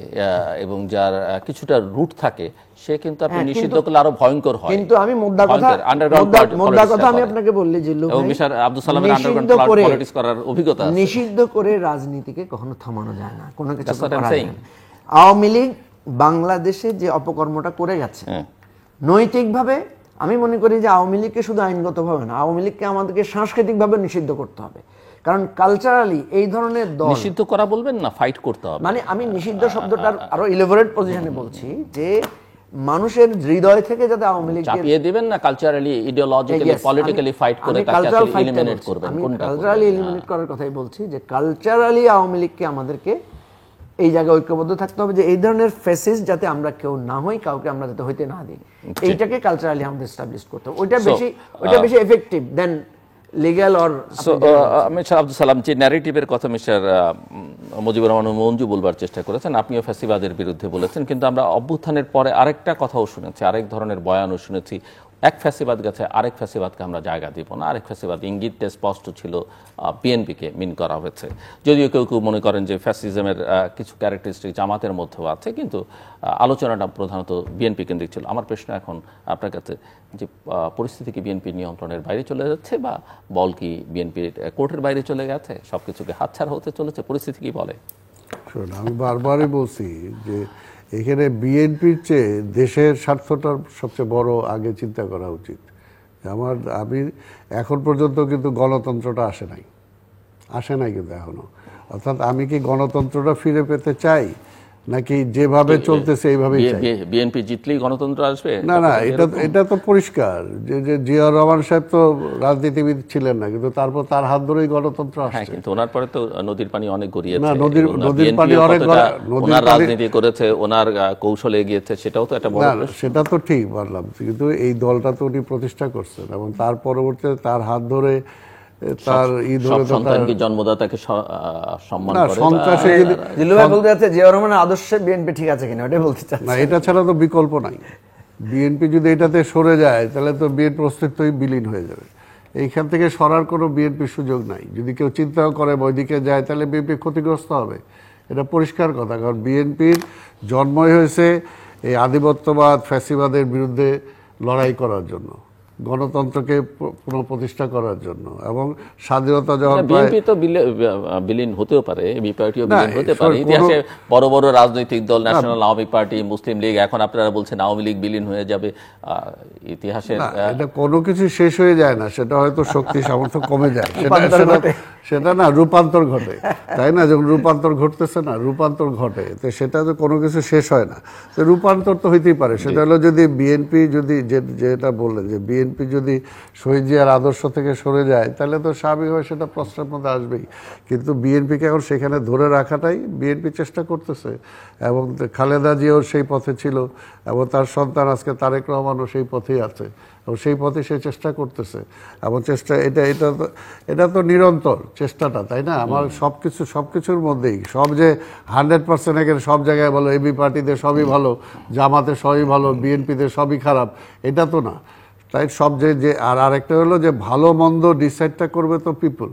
এবং যার কিছুটা রুট থাকে, সে কিন্তু আপনি নিষিদ্ধ করলে আরো ভয়ঙ্কর হয়। কিন্তু আমি মোদ্দা কথা আমি আপনাকে বললি যে মিস্টার আব্দুল সালামের আন্ডারগ্রাউন্ড পলিটিক্স করার অভিজ্ঞতা আছে। নিষিদ্ধ করে রাজনীতিকে কখনো থামানো যায় না, কোনো কিছু করা যায় না। আওয়ামী লীগ বাংলাদেশে যে অপকর্মটা করে গেছে নৈতিকভাবে, আমি মনে করি যে আওয়ামী লীগকে শুধু আইনগতভাবে না, আওয়ামী লীগকে আমাদেরকে সাংস্কৃতিকভাবে নিষিদ্ধ করতে হবে। কারণ কালচারালি এই ধরনের দল, নিষিদ্ধ করা বলবেন না, ফাইট করতে হবে। মানে আমি নিষিদ্ধ শব্দটার আরো ইলেবোরেট পজিশনে বলছি যে মানুষের হৃদয় থেকে যাতে আওয়ামী লীগ চাপিয়ে দিবেন না, কালচারালি, ইডিওলজিক্যালি, পলিটিক্যালি ফাইট করে তাকে এলিমিনেট করবেন। কোনটা কালচারালি এলিমিনেট করার কথাই বলছি, যে কালচারালি আওয়ামী লীগকে আমাদেরকে এই জায়গায় ঐক্যবদ্ধ থাকতে হবে যে এই ধরনের ফেসিস যাতে আমরা কেউ না হই, কাউকে আমরা যাতে হইতে না দিই, এইটাকে কালচারালি আমাদের এস্টাবলিশ করতে হবে। ওইটা বেশি effective than legal or. Mister Abdul Salam, যে ন্যারেটিভের কথা মিস্টার মুজিবুর রহমান মঞ্জু বলবার চেষ্টা করেছেন, আপনিও ফ্যাসিবাদের বিরুদ্ধে বলেছেন, কিন্তু আমরা অভ্যুত্থানের পরে আরেকটা কথাও শুনেছি, আরেক ধরনের বয়ানও শুনেছি। এক ফ্যাসিবাদ গেছে, আরেক ফ্যাসিবাদকে আমরা জায়গা দিব না। আরেক ফ্যাসিবাদ ইঙ্গিতটা স্পষ্ট ছিল, বিএনপিকে মিন করা হয়েছে। যদিও কেউ কেউ মনে করেন যে ফ্যাসিজমের কিছু ক্যারেক্টারিস্টিক জামাতের মধ্যেও আছে, কিন্তু আলোচনাটা প্রধানত বিএনপি কেন্দ্রিক ছিল। আমার প্রশ্ন এখন আপনার কাছে, যে পরিস্থিতি কি বিএনপি নিয়ন্ত্রণের বাইরে চলে যাচ্ছে, বা বল কি বিএনপির কোর্টের বাইরে চলে গেছে, সবকিছুকে হাতছাড়া হতে চলেছে, পরিস্থিতি কি বলে? আমি বারবারই বলছি যে এখানে বিএনপির চেয়ে দেশের স্বার্থটার সবচেয়ে বড় আগে চিন্তা করা উচিত। আমি এখন পর্যন্ত কিন্তু গণতন্ত্রটা আসে নাই কিন্তু এখনো। অর্থাৎ আমি কি গণতন্ত্রটা ফিরে পেতে চাই, নাকি যেভাবে চলতেছে এইভাবেই চাই? বিএনপি জিতলেই গণতন্ত্র আসবে? না, এটা তো পরিষ্কার যে জিয়াউর রহমান সাহেব তো রাজনীতিবিদ ছিলেন না, কিন্তু তারপর তার হাত ধরেই গণতন্ত্র আসছে। কিন্তু ওনার পরে তো নদীর পানি অনেক গড়িয়েছে। না, নদীর পানি অনেক, ওনার রাজনীতি করেছে, ওনার কৌশলে এগিয়েছে, সেটাও তো একটা বড়। সেটা তো ঠিক বললাম, কিন্তু এই দলটা তো উনি প্রতিষ্ঠা করছেন এবং তার পরবর্তীতে তার হাত ধরে তার সন্তানকে জন্মদাতাকে সম্মান করে। বলতে যাচ্ছে জিয়াউর রহমানের আদর্শে বিএনপি ঠিক আছে কিনা ওটাই বলতে চাচ্ছি। না, এটা ছাড়া তো বিকল্প নাই। বিএনপি যদি এটাতে সরে যায় তাহলে তো বিএনপি অস্তিত্বই বিলীন হয়ে যাবে। এইখান থেকে সরার কোনো বিএনপির সুযোগ নাই। যদি কেউ চিন্তাও করে ওইদিকে যায় তাহলে বিএনপি ক্ষতিগ্রস্ত হবে, এটা পরিষ্কার কথা। কারণ বিএনপির জন্মই হয়েছে এই আধিপত্যবাদ ফ্যাসিবাদের বিরুদ্ধে লড়াই করার জন্য, গণতন্ত্রকে পুনঃপ্রতিষ্ঠা করার জন্য, এবং স্বাধীনতা যখন বিএনপি তো বিলীন হতেও পারে, বি পার্টিও বিলীন হতে পারে। ইতিহাসে বড় বড় রাজনৈতিক দল, ন্যাশনাল আওয়ামী পার্টি, মুসলিম লীগ, এখন আপনারা বলছেন আওয়ামী লীগ বিলীন হয়ে যাবে। ইতিহাসের এটা কোনো কিছু শেষ হয়ে যায় না, সেটা হয়তো শক্তি সামর্থ্য কমে যায়, সেটা না রূপান্তর ঘটে, তাই না? যখন রূপান্তর ঘটতেছে না, রূপান্তর ঘটে, তো সেটা তো কোনো কিছু শেষ হয় না, তো রূপান্তর তো হইতেই পারে। সেটা হলো যদি বিএনপি যদি যেটা বললেন যে বিএনপি যদি শহীদ জিয়ার আদর্শ থেকে সরে যায় তাহলে তো স্বাভাবিকভাবে সেটা প্রশ্নের মধ্যে আসবেই। কিন্তু বিএনপিকে এখন সেখানে ধরে রাখাটাই বিএনপি চেষ্টা করতেছে, এবং খালেদা জিয়াও সেই পথে ছিল, এবং তার সন্তান আজকে তারেক রহমানও সেই পথেই আছে, এবং সেই পথে সে চেষ্টা করতেছে। এবং চেষ্টা এটা তো নিরন্তর চেষ্টাটা, তাই না? আমার সবকিছুর মধ্যেই সব যে 100% এখানে সব জায়গায় ভালো, এবি পার্টিতে সবই ভালো, জামাতে সবই ভালো, বিএনপিতে সবই খারাপ, এটা তো না। তাই সব যে আরেকটা হলো যে ভালো মন্দ ডিসাইডটা করবে তো পিপল।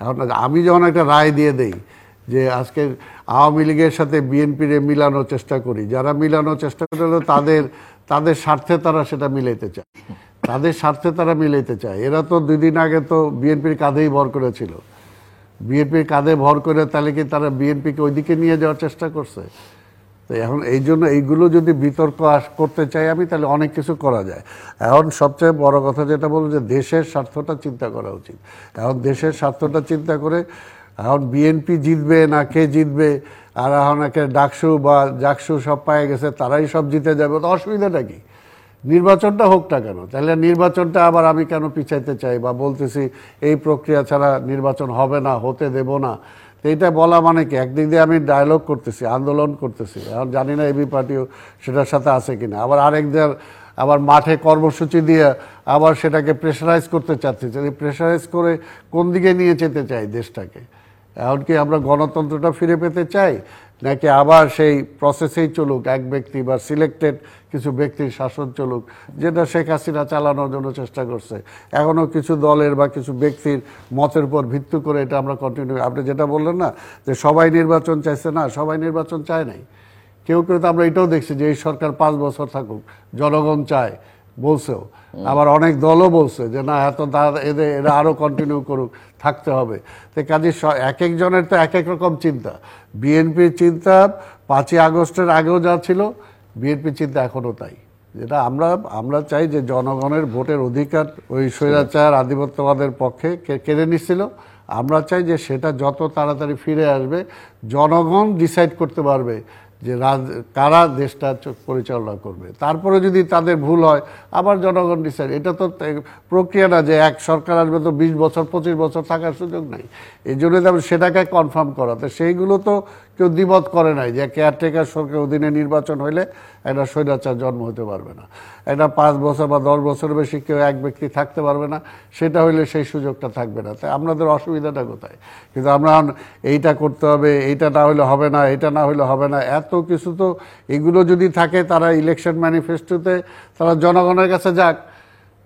এখন আমি যখন একটা রায় দিয়ে দেই যে আজকে আওয়ামী লীগের সাথে বিএনপির মিলানোর চেষ্টা করি, যারা মিলানোর চেষ্টা করে হলো তাদের স্বার্থে তারা সেটা মিলাইতে চায়, তাদের স্বার্থে তারা মিলাইতে চায়। এরা তো 2 দিন আগে তো বিএনপির কাঁধেই ভর করেছিল, বিএনপির কাঁধে ভর করে তাহলে কি তারা বিএনপিকে ওইদিকে নিয়ে যাওয়ার চেষ্টা করছে? তো এখন এই জন্য এইগুলো যদি বিতর্ক করতে চাই আমি, তাহলে অনেক কিছু করা যায়। এখন সবচেয়ে বড় কথা যেটা বলবো যে দেশের স্বার্থটা চিন্তা করা উচিত। এখন দেশের স্বার্থটা চিন্তা করে এখন বিএনপি জিতবে না কে জিতবে, আর এখন একে ডাকসু বা জাকসু সব পায়ে গেছে তারাই সব জিতে যাবে, তো অসুবিধাটা কি? নির্বাচনটা হোক না কেন? তাহলে নির্বাচনটা আবার আমি কেন পিছাইতে চাই বা বলতেছি এই প্রক্রিয়া ছাড়া নির্বাচন হবে না, হতে দেব না? তো এইটা বলা মানে কি? একদিক দিয়ে আমি ডায়লগ করতেছি, আন্দোলন করতেছি, এখন জানি না এবি পার্টিও সেটার সাথে আছে কিনা। আবার আরেক দিন আবার মাঠে কর্মসূচি দিয়ে আবার সেটাকে প্রেশারাইজ করতে চাচ্ছি। যদি প্রেশারাইজ করে কোন দিকে নিয়ে যেতে চাই দেশটাকে? এখন কি আমরা গণতন্ত্রটা ফিরে পেতে চাই, নাকি আবার সেই প্রসেসেই চলুক এক ব্যক্তি বা সিলেক্টেড কিছু ব্যক্তির শাসন চলুক, যেটা শেখ হাসিনা চালানোর জন্য চেষ্টা করছে? এখনও কিছু দলের বা কিছু ব্যক্তির মতের উপর ভিত্তি করে এটা আমরা কন্টিনিউ। আপনি যেটা বললেন না যে সবাই নির্বাচন চাইছে, না সবাই নির্বাচন চায় নাই। কেউ কেউ তো আমরা এটাও দেখছি যে এই সরকার 5 বছর থাকুক, জনগণ চায় বলছেও। আবার অনেক দলও বলছে যে না এত এরা আরও কন্টিনিউ করুক, থাকতে হবে। তো কাজে এক একজনের তো এক এক রকম চিন্তা। বিএনপির চিন্তা 5ই আগস্টের আগেও যা ছিল, বিএনপির চিন্তা এখনও তাই। যেটা আমরা চাই যে জনগণের ভোটের অধিকার ওই স্বৈরাচার আধিপত্যবাদের পক্ষে কেড়ে নিচ্ছিল, আমরা চাই যে সেটা যত তাড়াতাড়ি ফিরে আসবে, জনগণ ডিসাইড করতে পারবে যে কারা দেশটা পরিচালনা করবে। তারপরে যদি তাদের ভুল হয় আবার জনগণ ডিসাইড। এটা তো প্রক্রিয়া না যে এক সরকার আসবে তো 20 বছর 25 বছর থাকার সুযোগ নাই। এই জন্য সেটাকে কনফার্ম করা, তো সেইগুলো তো কেউ দ্বিমত করে নাই যে কেয়ারটেকার সরকার অধীনে নির্বাচন হইলে একটা স্বৈরাচার জন্ম হতে পারবে না, একটা 5 বছর বা 10 বছরের বেশি কেউ এক ব্যক্তি থাকতে পারবে না, সেটা হইলে সেই সুযোগটা থাকবে না। তাই আপনাদের অসুবিধাটা কোথায়? কিন্তু আমরা এইটা করতে হবে, এইটা না হলে হবে না, এটা না হলে হবে না, এত কিছু। তো এগুলো যদি থাকে, তারা ইলেকশন ম্যানিফেস্টোতে তারা জনগণের কাছে যাক,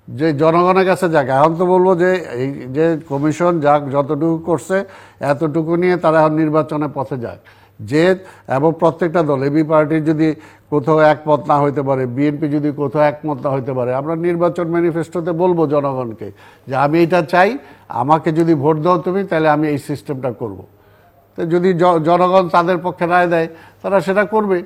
যে জনগণের কাছে যাক। এখন তো বলবো যে এই যে কমিশন যাক, যতটুকু করছে এতটুকু নিয়ে তারা এখন নির্বাচনের পথে যাক। যে এবং প্রত্যেকটা দল, এবি পার্টির যদি কোথাও একমত না হইতে পারে, বিএনপি যদি কোথাও একমত না হইতে পারে, আমরা নির্বাচন ম্যানিফেস্টোতে বলবো জনগণকে যে আমি এটা চাই, আমাকে যদি ভোট দাও তুমি, তাহলে আমি এই সিস্টেমটা করব। তো যদি জনগণ তাদের পক্ষে রায় দেয় তারা সেটা করবে,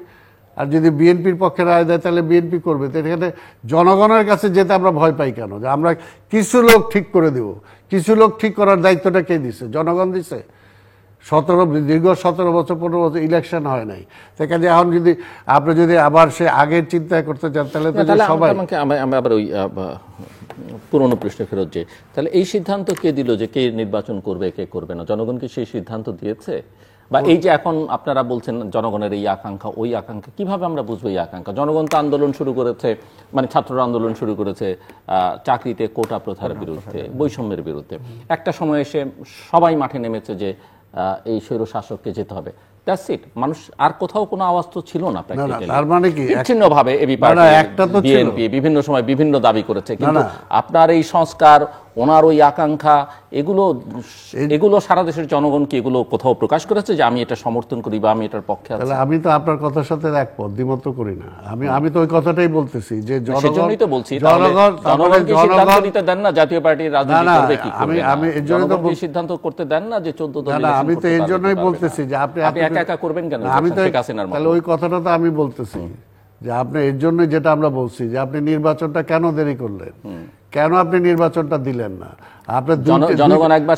আর যদি বিএনপির পক্ষে রায় দেয় তাহলে বিএনপি করবে। তো এখানে জনগণের কাছে যেতে আমরা ভয় পাই কেন? যে আমরা কিছু লোক ঠিক করে দেব। কিছু লোক ঠিক করার দায়িত্বটা কে দিছে? জনগণ দিছে। দীর্ঘ 17 বছর 15 বছর ইলেকশন হয় নাই। সেখানে এখন যদি আপনি যদি আবার সে আগের চিন্তা করতে চান, তাহলে তো সবাই আমি আবার ওই পুরনো প্রশ্নে ফেরত যে, তাহলে এই সিদ্ধান্ত কে দিল যে কে নির্বাচন করবে কে করবে না? জনগণ কি সেই সিদ্ধান্ত দিয়েছে? বা এই যে এখন আপনারা বলছেন জনগণের এই আকাঙ্ক্ষা ওই আকাঙ্ক্ষা, কিভাবে আমরা বুঝবো এই আকাঙ্ক্ষা? জনগণ তো আন্দোলন শুরু করেছে, মানে ছাত্ররা আন্দোলন শুরু করেছে চাকরিতে কোটা প্রথার বিরুদ্ধে, বৈষম্যের বিরুদ্ধে। একটা সময় এসে সবাই মাঠে নেমেছে যে এই স্বৈর শাসককে যেতে হবে। That's it. মানুষ আর কোথাও কোনো আওয়াজ তো ছিল না। তার মানে কি বিচ্ছিন্নভাবে এবি পার্টি, বিএনপি বিভিন্ন সময় বিভিন্ন দাবি করেছে, কিন্তু আপনার এই সংস্কার, ওনার ওই আকাঙ্ক্ষা, এগুলো সারা দেশের জনগণ কি এগুলো কোথাও প্রকাশ করেছে যে আমি এটা সমর্থন করি বা আমি এটার পক্ষে আছি? আমি তো আপনার কথার সাথে একমত, দ্বিমত করি না। আমি তো ওই কথাটাই বলতেছি যে সেজন্যই তো বলছি জনগণকে সিদ্ধান্ত নিতে দেন না জাতীয় পার্টির রাজনীতি করবে কি করবে না। আমি এর জন্য তো সিদ্ধান্ত করতে দেন না যে 14 দল। আমি তো এর জন্যই বলতেছি যে আপনি একা একা করবেন কেন? আমি তো তাহলে ওই কথাটা তো আমি বলতেছি যে আপনি এর জন্য, যেটা আমরা বলছি যে আপনি নির্বাচনটা কেন দেরি করলেন, কেন আপনি নির্বাচনটা দিলেন না? আপনি জনগণ একবার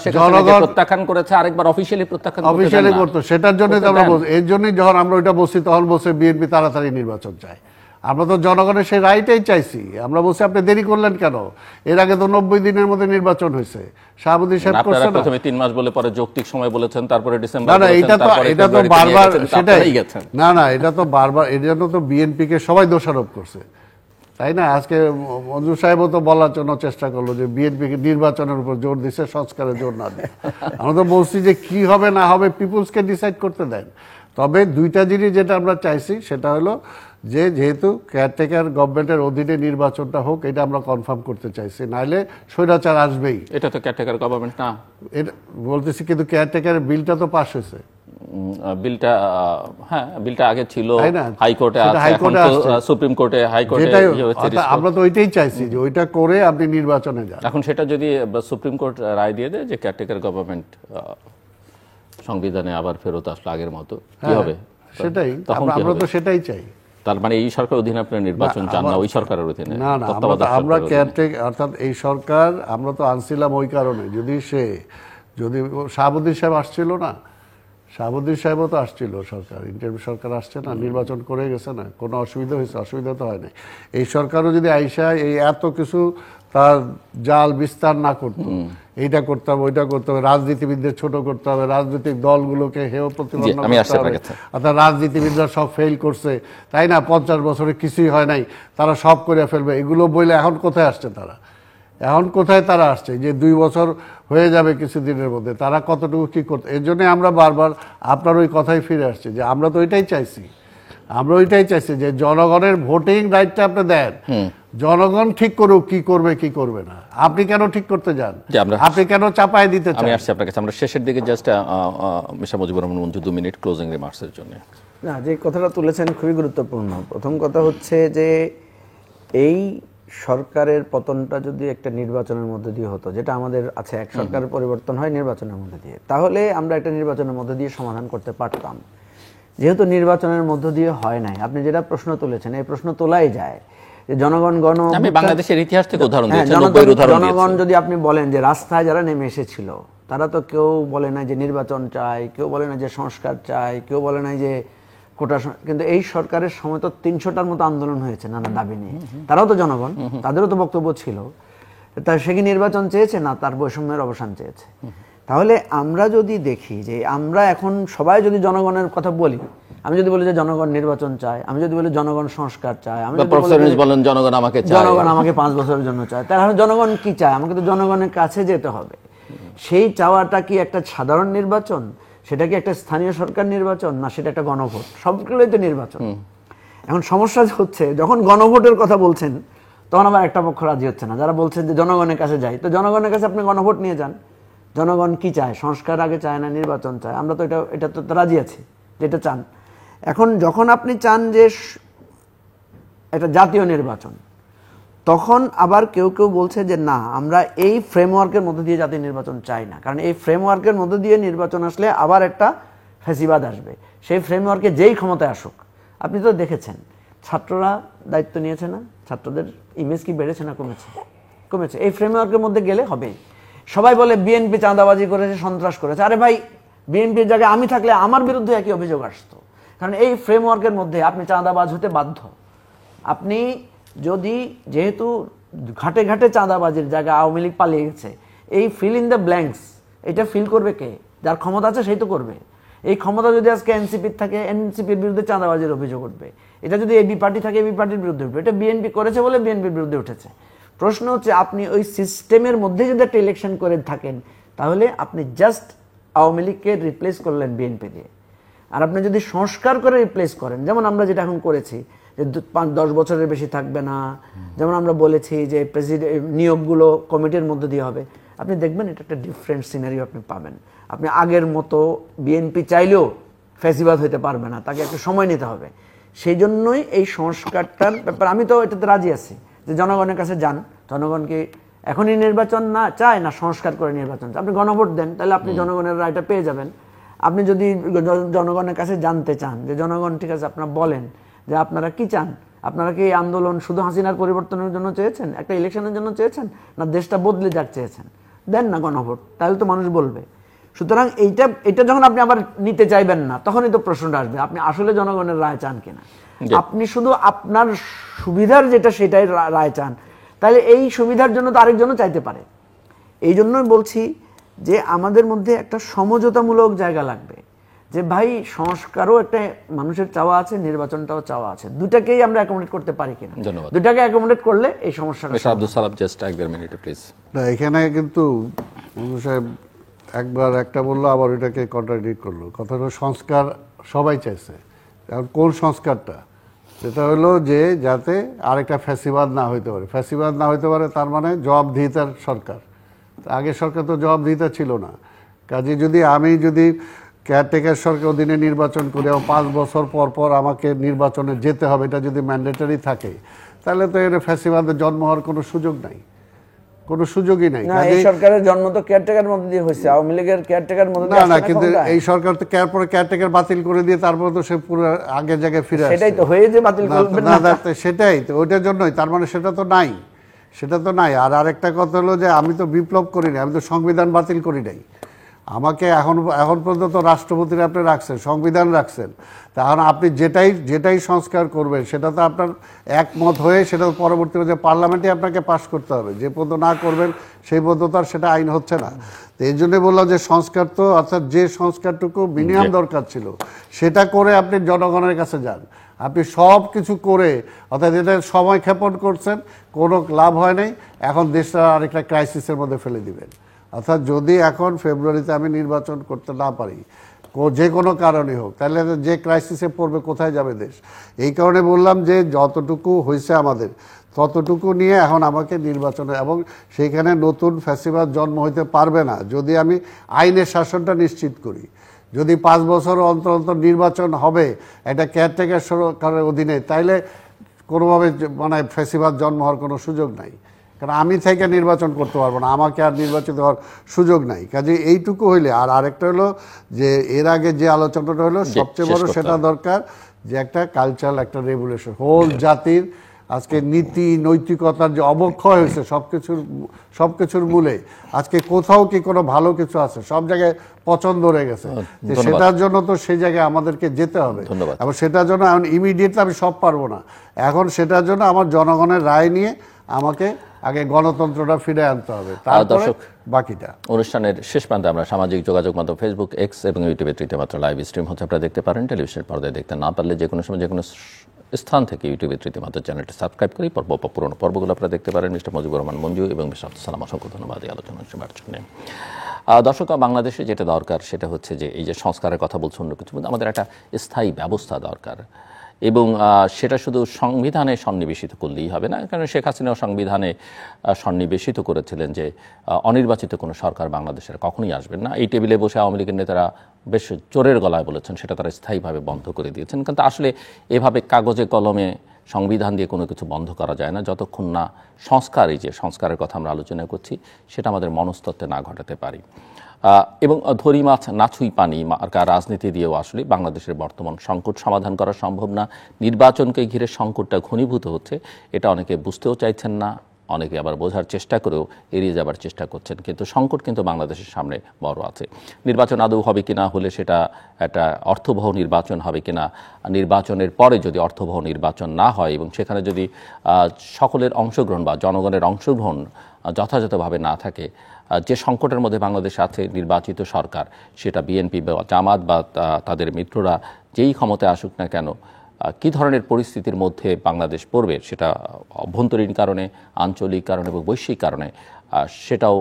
প্রত্যাখ্যান করেছে, আরেকবার অফিশিয়ালি অফিশিয়ালি করতো, সেটার জন্য তো আমরা বলছি। এর জন্যই যখন আমরা ওইটা বলছি তখন বলছে বিএনপি তাড়াতাড়ি নির্বাচন চায়। আমরা তো জনগণের সেই রাইটাই চাইছি। আমরা বলছি আপনি দেরি করলেন কেন? এর আগে তো 90 দিনের মধ্যে নির্বাচন হয়েছে। শাহাবুদ্দিন সাহেব করছে না, প্রথমে 3 মাস বলে পরে যৌক্তিক সময় বলেছেন, তারপরে ডিসেম্বর। না এটা তো বারবার সেটাই না এটা তো বারবার, এর জন্য তো বিএনপি কে সবাই দোষারোপ করছে, তাই না? আজকে মঞ্জুর সাহেবও তো বলার জন্য চেষ্টা করলো যে বিএনপি নির্বাচনের উপর জোর দিচ্ছে, সংস্কারে জোর না দিয়ে। আমরা তো বলছি যে কি হবে না হবে পিপুলসকে ডিসাইড করতে দেন। তবে দুইটা জিনিস যেটা আমরা চাইছি সেটা হলো যে যেহেতু কেয়ারটেকার গভর্নমেন্টের অধীনে নির্বাচনটা হোক, এটা আমরা কনফার্ম করতে চাইছি, নাহলে স্বৈরাচার আসবেই। এটা তো কেয়ারটেকার গভর্নমেন্ট না, এটা বলতেছি, কিন্তু কেয়ারটেকারের বিলটা তো পাস হয়েছে। বিলটা হ্যাঁ বিলটা আগে ছিল তাই না? হাইকোর্টে সেটা আছে, এখন হাইকোর্টে তো আসছে। সুপ্রিম কোর্টে হাইকোর্টে যেটাই ইয়ে হচ্ছে, অর্থাৎ আমরা তো ওইটাই চাইছি যে ওইটা করে আপনি নির্বাচনে যান। এখন সেটা যদি সুপ্রিম কোর্ট রায় দিয়ে দেয় যে কেয়ারটেকার গভর্নমেন্ট সংবিধানে আবার ফেরত আসলো আগের মতো, কি হ্যাঁ, হবে? সেটাই তখন কি আমরা হবে? তো সেটাই চাই। তার মানে এই সরকার অধীনে আপনি নির্বাচন চান না, ওই সরকারের অধীনে? না না, তত্ত্বাবধায়ক আমরা সরকারের অধীনে। কেয়ারটেক অর্থাৎ এই সরকার আমরা তো আনছিলাম ওই কারণে, যদি শাহাবুদ্দিন সাহেব আসছিল না, শাহাবুদ্দিন সাহেবও তো আসছিল, সরকার ইন্টারিম সরকার আসছে না, নির্বাচন করে গেছে না, কোনো অসুবিধা হয়েছে? অসুবিধা তো হয় নাই। এই সরকারও যদি আইসা এই এত কিছু তার জাল বিস্তার না করতো, এইটা করতে হবে ওইটা করতে হবে, রাজনীতিবিদদের ছোট করতে হবে, রাজনৈতিক দলগুলোকে হেয় প্রতিপন্ন আমি করতে আসছি হবে, আপনার কাছে। অর্থাৎ রাজনীতিবিদরা সব ফেল করছে, তাই না, 50 বছরে কিছুই হয় নাই, তারা সব করে ফেলবে, এগুলো বলে এখন কোথায় আসছে তারা? এখন কোথায় তারা আসছে যে 2 বছর হয়ে যাবে কিছুদিনের মধ্যে, তারা কতটুকু কি করতে? এর জন্য আমরা বারবার আপনার ওই কথাই ফিরে আসছি যে আমরা তো ওইটাই চাইছি, আমরা ওইটাই চাইছি যে জনগণের ভোটিং রাইটটা আপনি দেন, জনগণ ঠিক করুক কি করবে কি করবে না, আপনি কেন ঠিক করতে যান? জি, আপনি কেন চাপায় দিতে চান? আমি আসছি আপনার কাছে। আমরা শেষের দিকে just mister Mujibur Rahman Manju 2 minute closing রিমার্কসের জন্য। না, যে কথাটা তুলেছেন খুবই গুরুত্বপূর্ণ। প্রথম কথা হচ্ছে যে এই সরকারের পতনটা যদি একটা নির্বাচনের মধ্যে দিয়ে হতো, যেটা আমাদের আছে, এক সরকারের পরিবর্তন হয় নির্বাচনের মধ্যে দিয়ে, তাহলে আমরা একটা নির্বাচনের মধ্যে দিয়ে সমাধান করতে পারতাম। যেহেতু নির্বাচনের মধ্য দিয়ে হয় নাই, আপনি যেটা প্রশ্ন তুলেছেন এই প্রশ্ন তোলাই যায় যে জনগণ আমি বাংলাদেশের ইতিহাস থেকে উদাহরণ হ্যাঁ, দিয়েছি, 90 এর উদাহরণ জনগণ দিয়েছি। যদি আপনি বলেন যে রাস্তায় যারা নেমে এসেছিল তারা তো কেউ বলে না যে নির্বাচন চাই, কেউ বলে না যে সংস্কার চাই, কেউ বলে না যে কোটা, কিন্তু এই সরকারের সময় তো 300টার মতো আন্দোলন হয়েছে নানা দাবি নিয়ে, তারাও তো জনগণ, তাদেরও তো বক্তব্য ছিল। তা সে কি নির্বাচন চেয়েছে? না, তার বৈষম্যের অবসান চেয়েছে। তাহলে আমরা যদি দেখি যে আমরা এখন সবাই যদি জনগণের কথা বলি, আমি যদি বলি যে জনগণ নির্বাচন চায়, আমি যদি বলি জনগণ সংস্কার চায়, আমি যদি প্রফেসর বলি ইউনূস বলেন জনগণ আমাকে চায়, জনগণ আমাকে 5 বছরের জন্য চায়, তাহলে জনগণ কি চায়? আমাকে তো জনগণের কাছে যেতে হবে। সেই চাওয়াটা কি একটা সাধারণ নির্বাচন, সেটা কি একটা স্থানীয় সরকার নির্বাচন, না সেটা একটা গণভোট? সবগুলোই তো নির্বাচন। এখন সমস্যা হচ্ছে যখন গণভোটের কথা বলছেন তখন আবার একটা পক্ষ রাজি হচ্ছে না, যারা বলছেন যে জনগণের কাছে যাই। তো জনগণের কাছে আপনি গণভোট নিয়ে যান, জনগণ কি চায়? সংস্কার আগে চায় না নির্বাচন চায়? আমরা তো এটা তো রাজি আছি যেটা চান। এখন যখন আপনি চান যে একটা জাতীয় নির্বাচন, তখন আবার কেউ কেউ বলছে যে না, আমরা এই ফ্রেমওয়ার্কের মধ্যে দিয়ে জাতীয় নির্বাচন চাই না, কারণ এই ফ্রেমওয়ার্কের মধ্যে দিয়ে নির্বাচন আসলে আবার একটা ফ্যাসিবাদ আসবে। সেই ফ্রেমওয়ার্কে যেই ক্ষমতায় আসুক, আপনি তো দেখেছেন ছাত্ররা দায়িত্ব নিয়েছে না, ছাত্রদের ইমেজ কি বেড়েছে না কমেছে? কমেছে। এই ফ্রেমওয়ার্কের মধ্যে গেলে হবে। সবাই বলে বিএনপি চাঁদাবাজি করেছে, সন্ত্রাস করেছে। আরে ভাই, বিএনপির জায়গায় আমি থাকলে আমার বিরুদ্ধে একই অভিযোগ আসতো, কারণ এই ফ্রেমওয়ার্কের মধ্যে আপনি চাঁদাবাজ হতে বাধ্য। আপনি যদি, যেহেতু ঘাটে ঘাটে চাঁদাবাজির জায়গা আওয়ামী লীগ পালিয়ে গেছে, এই ফিল ইন দ্য ব্ল্যাঙ্কস এটা ফিল করবে কে? যার ক্ষমতা আছে সেই তো করবে। এই ক্ষমতা যদি আজকে এনসিপির থাকে, এনসিপির বিরুদ্ধে চাঁদাবাজির অভিযোগ উঠবে। এটা যদি এবি পার্টি থাকে, এবি পার্টির বিরুদ্ধে উঠবে। এটা বিএনপি করেছে বলে বিএনপির বিরুদ্ধে উঠেছে। প্রশ্ন হচ্ছে, আপনি ওই সিস্টেমের মধ্যে যদি একটা ইলেকশন করে থাকেন, তাহলে আপনি জাস্ট আওয়ামী লীগকে রিপ্লেস করলেন বিএনপি দিয়ে। আর আপনি যদি সংস্কার করে রিপ্লেস করেন, যেমন আমরা যেটা এখন করেছি যে 5-10 বছরের বেশি থাকবে না, যেমন আমরা বলেছি যে প্রেসিডেন্ট নিয়োগগুলো কমিটির মধ্যে দিয়ে হবে, আপনি দেখবেন এটা একটা ডিফারেন্ট সিনারিও আপনি পাবেন। আপনি আগের মতো বিএনপি চাইলেও ফ্যাসিবাদ হইতে পারবে না, তাকে একটু সময় নিতে হবে। সেই জন্যই এই সংস্কারটার ব্যাপার আমি তো এটাতে রাজি আছি যে জনগণের কাছে যান, জনগণকে এখনই নির্বাচন না চায় না সংস্কার করে নির্বাচন চায়, আপনি গণভোট দেন, তাহলে আপনি জনগণের রায়টা পেয়ে যাবেন। আপনি যদি জনগণের কাছে জানতে চান যে জনগণ ঠিক আছে, আপনারা বলেন যে আপনারা কি চান, আপনারা কি এই আন্দোলন শুধু হাসিনার পরিবর্তনের জন্য চেয়েছেন, একটা ইলেকশনের জন্য চেয়েছেন, না দেশটা বদলে যাক চেয়েছেন? দেন না গণভোট, তাহলে তো মানুষ বলবে। সুতরাং এইটা যখন আপনি আবার নিতে চাইবেন না, তখনই তো প্রশ্নটা আসবে আপনি আসলে জনগণের রায় চান কিনা। আপনি শুধু আপনার সুবিধার যেটা সেটাই রায় চান, তাহলে এই সুবিধার জন্য তো আরেকজনও চাইতে পারে। এই জন্যই বলছি যে আমাদের মধ্যে একটা সমঝোতামূলক জায়গা লাগবে, যে ভাই সংস্কারও একটা মানুষের চাওয়া আছে, নির্বাচনটাও চাওয়া আছে, দুটাকেই আমরা অ্যাকোমোডেট করতে পারি কিনা। ধন্যবাদ। দুটাকে অ্যাকোমোডেট করলে এই সমস্যাটা। Abdul Salam, just 1-1.5 minute please. না, এখানে কিন্তু মুন্নু সাহেব একবার একটা বললো, আবার ওইটাকে কন্ট্রাডিক্ট করলো। কথা হলো সংস্কার সবাই চাইছে, কারণ কোন সংস্কারটা? সেটা হলো যে যাতে আরেকটা ফ্যাসিবাদ না হইতে পারে। ফ্যাসিবাদ না হইতে পারে তার মানে জবাবদিহিতার সরকার। আগের সরকার তো জবাবদিহিতা ছিল না। কাজে যদি আমি কেয়ারটেকার সরকার অধীনে নির্বাচন করে 5 বছর পর পর আমাকে নির্বাচনে যেতে হবে, এটা যদি ম্যান্ডেটরি থাকে তাহলে তো এর ফ্যাসিবাদের জন্ম হওয়ার কোনো সুযোগ নাই, কোনো সুযোগই নাই। না, এই সরকারের জন্ম তো কেয়ারটেকার মধ্যে দিয়ে হয়েছে, আওয়ামী লীগের কেয়ারটেকার মধ্যে দিয়ে না আসছে না, না কিন্তু ক্ষমতায়? এই সরকার তো কেয়ারটেকার বাতিল করে দিয়ে তারপর তো সে পুরো আগের জায়গায় ফিরে আসে। সেটাই তো হয়ে যে বাতিল করবেন না। সেটাই তো, ওইটার জন্যই, তার মানে সেটা তো নাই, সেটা তো নাই। আর আরেকটা কথা হলো যে আমি তো বিপ্লব করিনি, আমি তো সংবিধান বাতিল করি নাই। আমাকে এখন পর্যন্ত রাষ্ট্রপতিরা আপনি রাখছেন, সংবিধান রাখছেন, তখন আপনি যেটাই সংস্কার করবেন সেটা তো আপনার একমত হয়ে সেটা পরবর্তী যে পার্লামেন্টে আপনাকে পাশ করতে হবে। যে পর্যন্ত না করবেন সেই পর্যন্ত আর সেটা আইন হচ্ছে না। তো এই জন্য বললাম যে সংস্কার তো, অর্থাৎ যে সংস্কারটুকু মিনিমাম দরকার ছিল সেটা করে আপনি জনগণের কাছে যান। আপনি সব কিছু করে, অর্থাৎ এটা সময় ক্ষেপণ করছেন, কোনো লাভ হয় নাই, এখন দেশটা আরেকটা ক্রাইসিসের মধ্যে ফেলে দিবেন। অর্থাৎ যদি এখন ফেব্রুয়ারিতে আমি নির্বাচন করতে না পারি, যে কোনো কারণে হোক, তাহলে যে ক্রাইসিসে পড়বে, কোথায় যাবে দেশ? এই কারণে বললাম যে যতটুকু হয়েছে আমাদের ততটুকু নিয়ে এখন আমাকে নির্বাচনে, এবং সেইখানে নতুন ফ্যাসিবাদ জন্ম হইতে পারবে না যদি আমি আইনের শাসনটা নিশ্চিত করি। যদি 5 বছর অন্তর অন্তর নির্বাচন হবে এটা কেয়ারটেকার সরকারের অধীনে, তাইলে কোনোভাবে মানে ফ্যাসিবাদ জন্ম হওয়ার কোনো সুযোগ নাই। কারণ আমি থেকে নির্বাচন করতে পারবো না, আমাকে আর নির্বাচিত হওয়ার সুযোগ নাই। কাজে এইটুকু হইলে, আর আরেকটা হলো যে এর আগে যে আলোচনাটা হলো সবচেয়ে বড়, সেটা দরকার যে একটা কালচারাল একটা রেগুলেশন, হোল জাতির আজকে নীতি নৈতিকতার যে অবক্ষয় হয়েছে সবকিছুর মূলে আজকে কোথাও কি কোনো ভালো কিছু আছে? সব জায়গায় পছন্দ রয়ে গেছে। সেটার জন্য তো সেই জায়গায় আমাদেরকে যেতে হবে, এবং সেটার জন্য এখন ইমিডিয়েটলি আমি সব পারবো না। এখন সেটার জন্য আমার জনগণের রায় নিয়ে আমাকে আগে গণতন্ত্রটা ফিরে আনতে হবে, তারপরে বাকিটা। অনুষ্ঠানের শেষ প্রান্তে আমরা সামাজিক যোগাযোগ মাধ্যম ফেসবুক, এক্স এবং ইউটিউবে তৃতীয়মাত্র লাইভ স্ট্রিম হচ্ছে, আপনারা দেখতে পারেন। টেলিভিশনের পর্দায় দেখতে না পারলে যে কোনো সময় যে কোনো স্থান থেকে ইউটিউবে তৃতীয়মাত্র চ্যানেলটি সাবস্ক্রাইব করে পুরোনো পর্বগুলো আপনারা দেখতে পারেন। মিস্টার মুজিবুর রহমান মঞ্জু এবং মিস্টার আব্দুল সালাম, অসংখ্য ধন্যবাদ এই আলোচনা শোনার জন্য। দর্শক, বাংলাদেশে যেটা দরকার সেটা হচ্ছে যে এই যে সংস্কারের কথা বলছে অন্য কিছু, আমাদের একটা স্থায়ী ব্যবস্থা দরকার, এবং সেটা শুধু সংবিধানে সন্নিবেশিত করলেই হবে না। কারণ শেখ হাসিনাও সংবিধানে সন্নিবেশিত করেছিলেন যে অনির্বাচিত কোনো সরকার বাংলাদেশের কখনোই আসবেন না। এই টেবিলে বসে আওয়ামী লীগের নেতারা বেশ জোরের গলায় বলেছেন, সেটা তারা স্থায়ীভাবে বন্ধ করে দিয়েছেন। কিন্তু আসলে এভাবে কাগজে কলমে সংবিধান দিয়ে কোনো কিছু বন্ধ করা যায় না, যতক্ষণ না সংস্কার, এই যে সংস্কারের কথা আমরা আলোচনা করছি, সেটা আমাদের মনস্তত্ত্বে না ঘটাতে পারি। এবং ধরি মাছ না ছুঁই পানি মার্কা রাজনীতি দিয়েও আসলে বাংলাদেশের বর্তমান সংকট সমাধান করা সম্ভব না। নির্বাচনকে ঘিরে সংকটটা ঘনীভূত হচ্ছে, এটা অনেকে বুঝতেও চাইছেন না, অনেকে আবার বোঝার চেষ্টা করেও এড়িয়ে যাবার চেষ্টা করছেন। কিন্তু সংকট কিন্তু বাংলাদেশের সামনে বড় আছে। নির্বাচন আদৌ হবে কিনা, হলে সেটা একটা অর্থবহ নির্বাচন হবে কিনা, নির্বাচনের পরে যদি অর্থবহ নির্বাচন না হয় এবং সেখানে যদি সকলের অংশগ্রহণ বা জনগণের অংশগ্রহণ যথাযথভাবে না থাকে, যে সংকটের মধ্যে বাংলাদেশ আছে, নির্বাচিত সরকার, সেটা বিএনপি বা জামাত বা তাদের মিত্ররা যেই ক্ষমতায় আসুক না কেন, কী ধরনের পরিস্থিতির মধ্যে বাংলাদেশ পড়বে, সেটা অভ্যন্তরীণ কারণে, আঞ্চলিক কারণে এবং বৈশ্বিক কারণে, সেটাও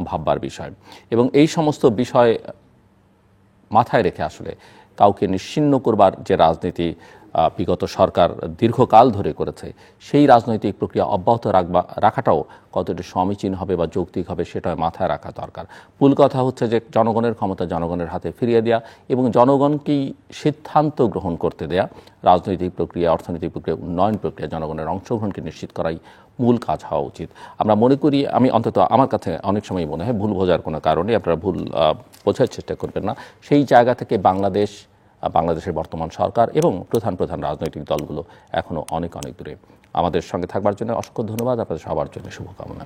ভাববার বিষয়। এবং এই সমস্ত বিষয় মাথায় রেখে আসলে কাউকে নিশ্চিহ্ন করবার যে রাজনীতি বিগত সরকার দীর্ঘকাল ধরে করেছে, সেই রাজনৈতিক প্রক্রিয়া অব্যাহত রাখাটাও কতটা সমীচীন হবে বা যৌক্তিক হবে, সেটা মাথায় রাখা দরকার। মূল কথা হচ্ছে যে জনগণের ক্ষমতা জনগণের হাতে ফিরিয়ে দেওয়া এবং জনগণকেই সিদ্ধান্ত গ্রহণ করতে দেয়া, রাজনৈতিক প্রক্রিয়া, অর্থনৈতিক প্রক্রিয়া, উন্নয়ন প্রক্রিয়া জনগণের অংশগ্রহণকে নিশ্চিত করাই মূল কাজ হওয়া উচিত। আমরা মনে করি, আমি অন্তত আমার কাছে অনেক সময় মনে হয়, ভুল বোঝার কোনো কারণে আপনারা ভুল বোঝার চেষ্টা করবেন না। সেই জায়গা থেকে বাংলাদেশের বর্তমান সরকার এবং প্রধান রাজনৈতিক দলগুলো এখনও অনেক দূরে। আমাদের সঙ্গে থাকবার জন্য অসংখ্য ধন্যবাদ, আপনাদের সবার জন্য শুভকামনা।